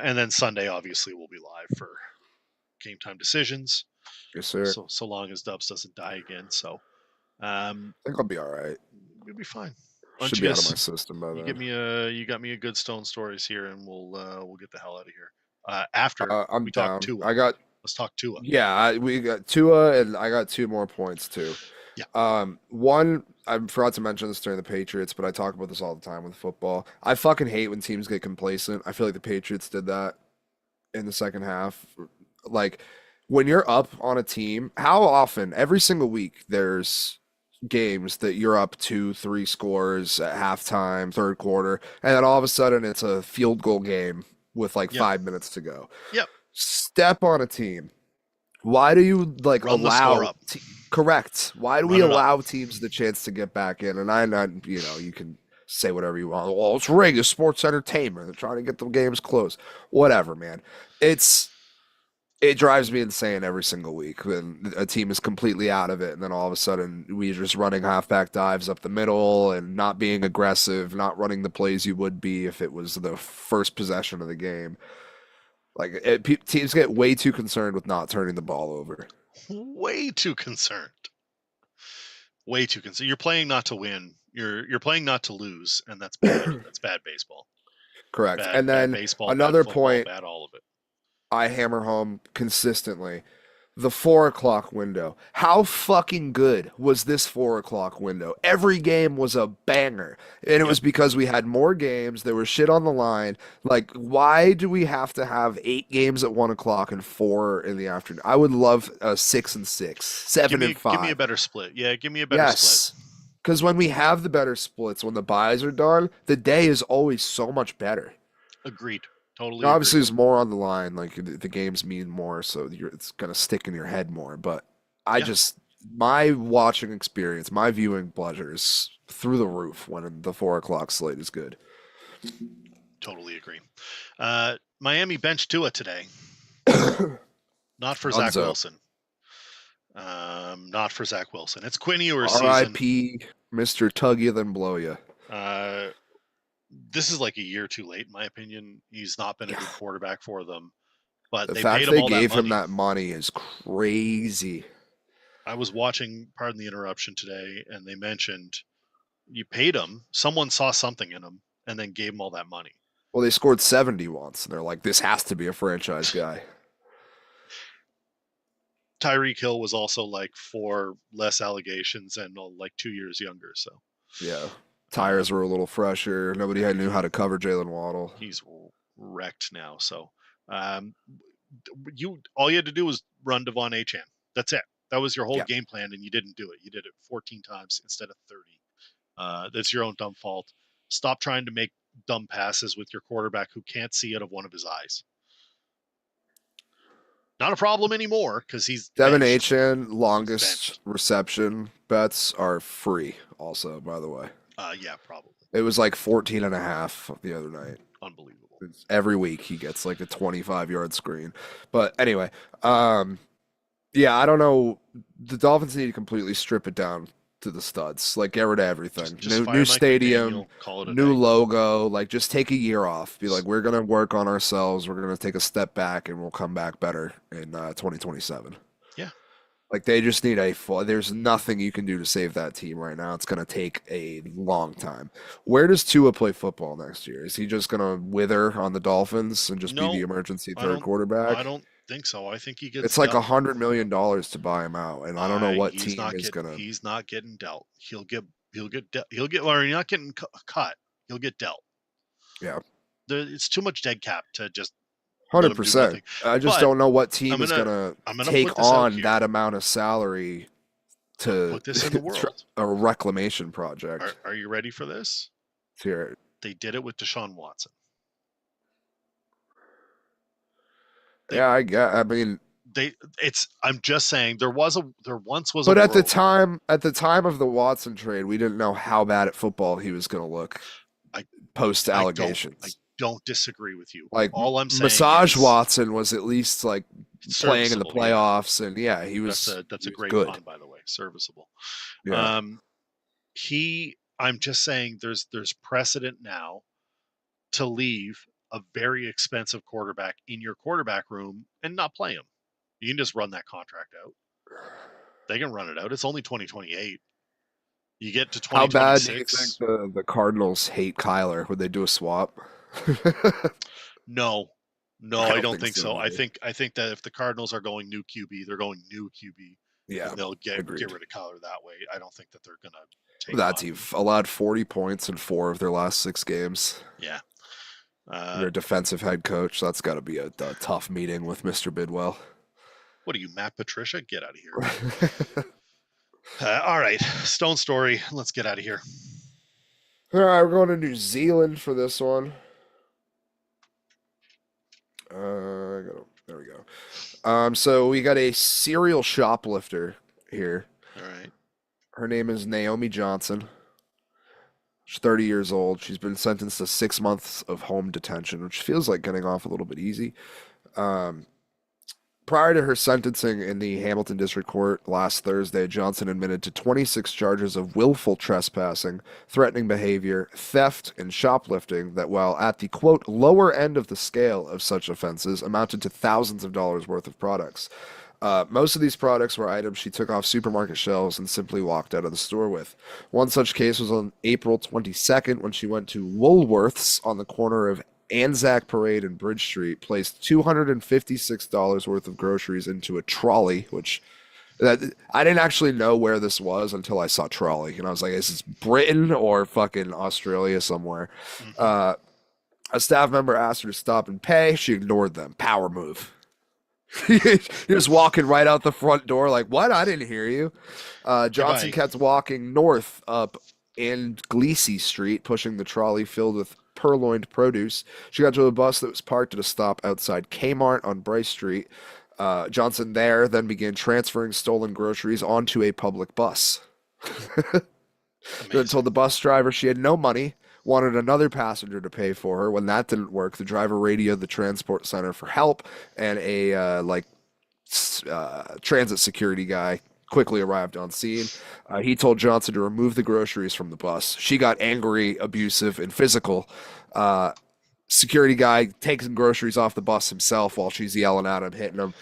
And then Sunday, obviously, we'll be live for game time decisions. Yes, sir. So long as Dubs doesn't die again. So I think I'll be all right. You'll be fine. Should be out of my system by then. You got me a good Stone stories here, and we'll get the hell out of here. After I'm down. Talk Tua. Let's talk Tua. Yeah, we got Tua, and I got 2 more points too. Yeah. One, I forgot to mention this during the Patriots, but I talk about this all the time with football. I fucking hate when teams get complacent. I feel like the Patriots did that in the second half. Like, when you're up on a team, how often, every single week, there's games that you're up 2-3 scores at halftime, third quarter, and then all of a sudden it's a field goal game with like 5 minutes to go. Yep. Step on a team. Why do you allow? Correct. Why do we allow teams the chance to get back in? And you can say whatever you want. Well, it's rigged. It's sports entertainment. They're trying to get the games closed. Whatever, man. It drives me insane every single week when a team is completely out of it, and then all of a sudden we're just running halfback dives up the middle and not being aggressive, not running the plays you would be if it was the first possession of the game. Teams get way too concerned with not turning the ball over. Way too concerned. Way too concerned. You're playing not to win. You're playing not to lose, and that's bad. That's bad baseball. Correct. Bad, And bad then baseball, another bad football, point bad all of it. I hammer home consistently. The 4 o'clock window. How fucking good was this 4 o'clock window? Every game was a banger. And it was because we had more games. There was shit on the line. Like, why do we have to have 8 games at 1 o'clock and 4 in the afternoon? I would love 6 and 6, 7 and 5. Give me a better split. Yeah, give me a better split. Because when we have the better splits, when the buys are done, the day is always so much better. Agreed. Totally. Obviously, there's more on the line. Like the games mean more, so it's gonna stick in your head more. But my watching experience, my viewing pleasure is through the roof when the 4 o'clock slate is good. Totally agree. Miami benched Tua today. Not for Zach Wilson. Not for Zach Wilson. It's Quinn Ewers season. R.I.P. Mr. Tug You Then Blow You. This is like a year too late, in my opinion. He's not been a good quarterback for them. But the fact they gave him that money is crazy. I was watching, pardon the interruption today, and they mentioned you paid him. Someone saw something in him and then gave him all that money. Well, they scored 70 once, and they're like, this has to be a franchise guy. Tyreek Hill was also like 4 less allegations and like 2 years younger. So yeah. Tires were a little fresher. Nobody knew how to cover Jalen Waddle. He's wrecked now. So all you had to do was run Devon Achane. That's it. That was your whole game plan, and you didn't do it. You did it 14 times instead of 30. That's your own dumb fault. Stop trying to make dumb passes with your quarterback who can't see out of one of his eyes. Not a problem anymore because he's Devon Achane longest reception bets are free also, by the way. Yeah, probably. It was like 14.5 the other night. Unbelievable. Every week he gets like a 25-yard screen. But anyway, I don't know. The Dolphins need to completely strip it down to the studs. Like, get rid of everything. New stadium, new logo. Like, just take a year off. Be like, we're going to work on ourselves. We're going to take a step back, and we'll come back better in 2027. Yeah. Like, they just need there's nothing you can do to save that team right now. It's going to take a long time. Where does Tua play football next year? Is he just going to wither on the Dolphins and just be the emergency third quarterback? I don't think so. I think he gets. It's like $100 million to buy him out, and I don't know what team is gonna. He's not getting dealt. He'll get. Or you're not getting cut. He'll get dealt. Yeah. It's too much dead cap to just. 100%. I just don't know what team is gonna take on that amount of salary to put this in the world. A reclamation project. Are you ready for this? Let's hear it. They did it with Deshaun Watson. I'm just saying there once was. But at the time of the Watson trade, we didn't know how bad at football he was going to look. Post allegations. I don't disagree with you. Like, all I'm saying, Massage Watson was at least like playing in the playoffs, and he was. That's a great good. Pun, by the way. Serviceable. Yeah. I'm just saying there's precedent now to leave a very expensive quarterback in your quarterback room and not play him. You can just run that contract out. They can run it out. It's only 2028. You get to 2026. How bad do you think the Cardinals hate Kyler? Would they do a swap? No, I don't think so. I think that if the Cardinals are going new QB, they're going new QB. Yeah, they'll get rid of Kyler that way. I don't think that they're gonna take. That team allowed 40 points in 4 of their last 6 games. Yeah. You're a defensive head coach. That's got to be a tough meeting with Mr. Bidwell. What are you, Matt Patricia? Get out of here. All right, Stone Story. Let's get out of here. All right, we're going to New Zealand for this one. There we go. So we got a serial shoplifter here. All right. Her name is Naomi Johnson. She's 30 years old. She's been sentenced to 6 months of home detention, which feels like getting off a little bit easy. Um, Prior to her sentencing in the Hamilton District Court last Thursday, Johnson admitted to 26 charges of willful trespassing, threatening behavior, theft, and shoplifting that, while at the quote lower end of the scale of such offenses, amounted to thousands of dollars worth of products. Most of these products were items she took off supermarket shelves and simply walked out of the store with. One such case was on April 22nd when she went to Woolworth's on the corner of Anzac Parade and Bridge Street, placed $256 worth of groceries into a trolley, which I didn't actually know where this was until I saw trolley, and I was like, "Is this Britain or fucking Australia somewhere?" Mm-hmm. A staff member asked her to stop and pay. She ignored them. Power move. You're just walking right out the front door, like, "What? I didn't hear you." Johnson kept walking north up Anglesey Street, pushing the trolley filled with purloined produce. She got to a bus that was parked at a stop outside Kmart on Bryce Street. Johnson there then began transferring stolen groceries onto a public bus. Then told the bus driver she had no money, wanted another passenger to pay for her. When that didn't work, the driver radioed the transport center for help, and a transit security guy quickly arrived on scene. He told Johnson to remove the groceries from the bus. She got angry, abusive, and physical. Security guy takes groceries off the bus himself while she's yelling at him, hitting him.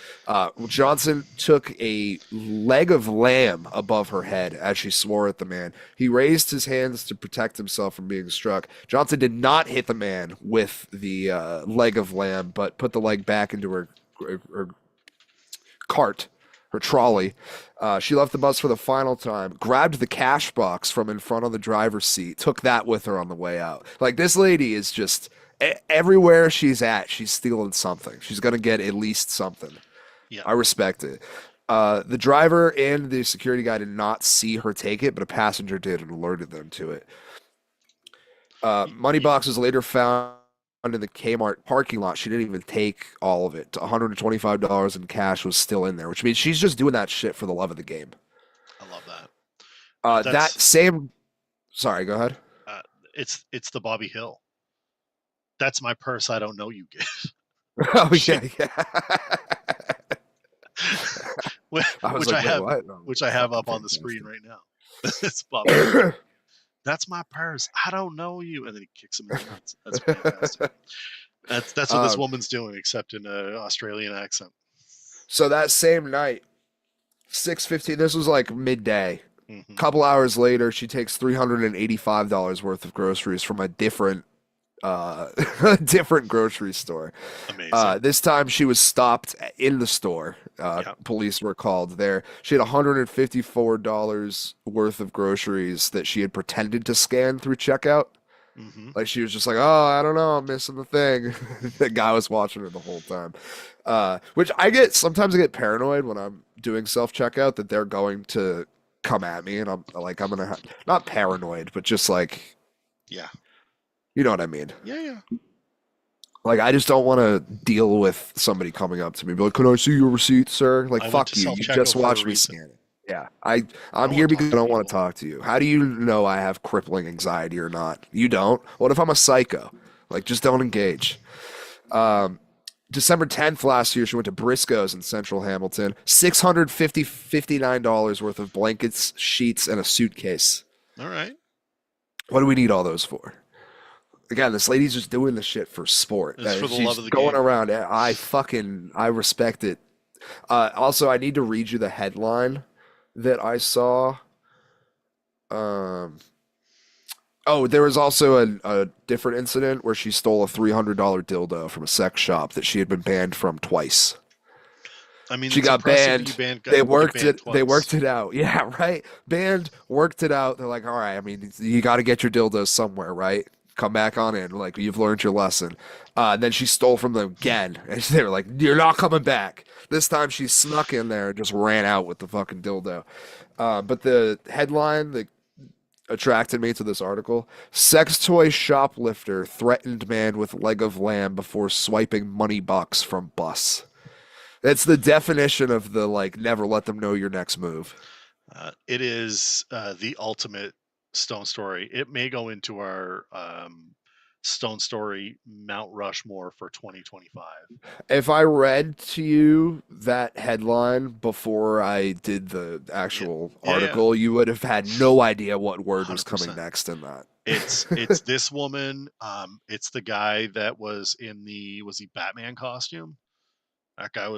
Johnson took a leg of lamb above her head as she swore at the man. He raised his hands to protect himself from being struck. Johnson did not hit the man with the leg of lamb, but put the leg back into her cart, her trolley. She left the bus for the final time, grabbed the cash box from in front of the driver's seat, took that with her on the way out. Like, this lady is just everywhere she's at, she's stealing something. She's gonna get at least something. Yeah. I respect it. The driver and the security guy did not see her take it, but a passenger did and alerted them to it. Money box was later found in the Kmart parking lot. She didn't even take all of it. $125 in cash was still in there, which means she's just doing that shit for the love of the game. I love that. That same. Sorry, go ahead. It's the Bobby Hill. That's my purse. I don't know you get. Oh yeah. Which I have up on the screen right now. It's Bobby Hill. That's my purse. I don't know you. And then he kicks him in the nuts. That's fantastic. That's what this woman's doing, except in an Australian accent. So that same night, 6:15. This was like midday. Mm-hmm. A couple hours later, she takes $385 worth of groceries from a different grocery store. Amazing. This time she was stopped in the store. Police were called there. She had $154 worth of groceries that she had pretended to scan through checkout. Mm-hmm. Like, she was just like, "Oh, I don't know, I'm missing the thing." The guy was watching her the whole time. Which sometimes I get paranoid when I'm doing self checkout that they're going to come at me, and I'm gonna not paranoid, but just like, yeah. You know what I mean? Yeah. Like, I just don't want to deal with somebody coming up to me and be like, "Can I see your receipt, sir?" Like, fuck you. You just watched me scan it. Yeah. I'm here because I don't want to talk to you. How do you know I have crippling anxiety or not? You don't. What if I'm a psycho? Like, just don't engage. December 10th last year, she went to Briscoe's in central Hamilton. $659 worth of blankets, sheets, and a suitcase. All right. What do we need all those for? Again, this lady's just doing this shit for sport. It's for the She's love of the going game. around. I respect it. Also, I need to read you the headline that I saw. There was also a different incident where she stole a $300 dildo from a sex shop that she had been banned from twice. I mean, she got banned. They worked it. Twice. They worked it out. Yeah, right. Banned, worked it out. They're like, "All right. I mean, you got to get your dildos somewhere, right? Come back on in. Like, you've learned your lesson." Then she stole from them again, and they were like, "You're not coming back." This time she snuck in there and just ran out with the fucking dildo. But the headline that attracted me to this article: sex toy shoplifter threatened man with leg of lamb before swiping money box from bus. That's the definition of the, like, never let them know your next move. It is the ultimate Stone Story. It may go into our Stone Story Mount Rushmore for 2025. If I read to you that headline before I did the Yeah, actual yeah, article, you would have had no idea what word was coming 100%. next in that. It's this woman. It's the guy that was in the Batman costume. That guy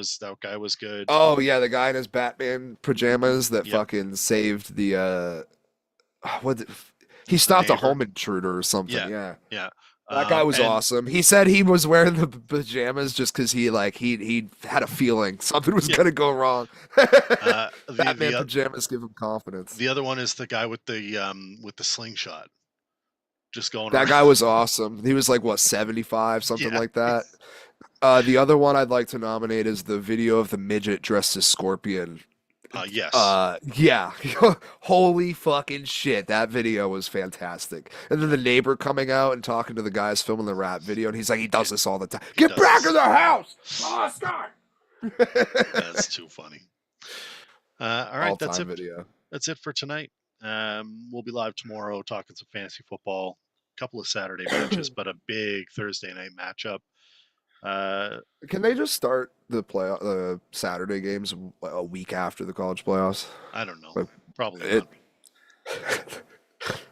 was good. Oh yeah, the guy in his Batman pajamas that Yep, fucking saved the what the, he the stopped a neighbor. home intruder or something. Yeah, Yeah. yeah. That guy was And awesome. He said he was wearing the pajamas just because he had a feeling something was yeah, gonna go wrong. the Batman pajamas give him confidence. the other one is the guy with the slingshot, just going That around. guy was awesome. He was like what 75, something Yeah. like that. The other one I'd like to nominate is the video of the midget dressed as Scorpion. Yes. Yeah. Holy fucking shit. That video was fantastic. And then the neighbor coming out and talking to the guys filming the rap video, and he's like, he does this all the time. He Get does back this. in the house, Oscar. That's too funny. All right, that's All-time it. video. That's it for tonight. We'll be live tomorrow talking some fantasy football. A couple of Saturday matches, but a big Thursday night matchup. Can they just start the Saturday games a week after the college playoffs? I don't know. Like, Probably it, not.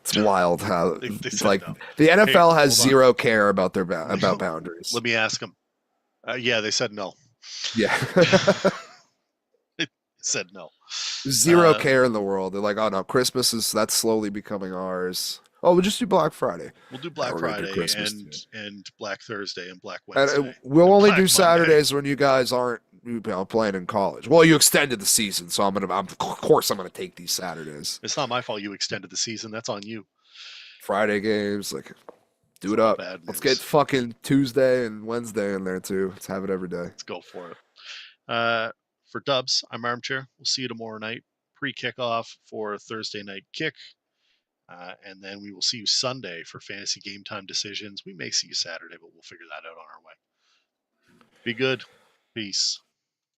it's wild how They it's said like no. the NFL Hey, has hold on. zero care about their about boundaries. Let me ask them. Yeah, they said no. Yeah. They said no. Zero care in the world. They're like, oh no, that's slowly becoming ours. Oh, we'll just do Black Friday. We'll do Yeah, Black we're gonna do Friday Christmas and too. and Black Thursday and Black And Wednesday we'll and only Black do Monday. Saturdays when you guys aren't, playing in college. Well, you extended the season, so of course I'm gonna take these Saturdays. It's not my fault you extended the season. That's on you. Friday games, like, do It's it all up. bad Let's news. get fucking Tuesday and Wednesday in there too. Let's have it every day. Let's go for it. For Dubs, I'm Armchair. We'll see you tomorrow night, pre-kickoff for Thursday night kick. And then we will see you Sunday for fantasy game time decisions. We may see you Saturday, but we'll figure that out on our way. Be good. Peace.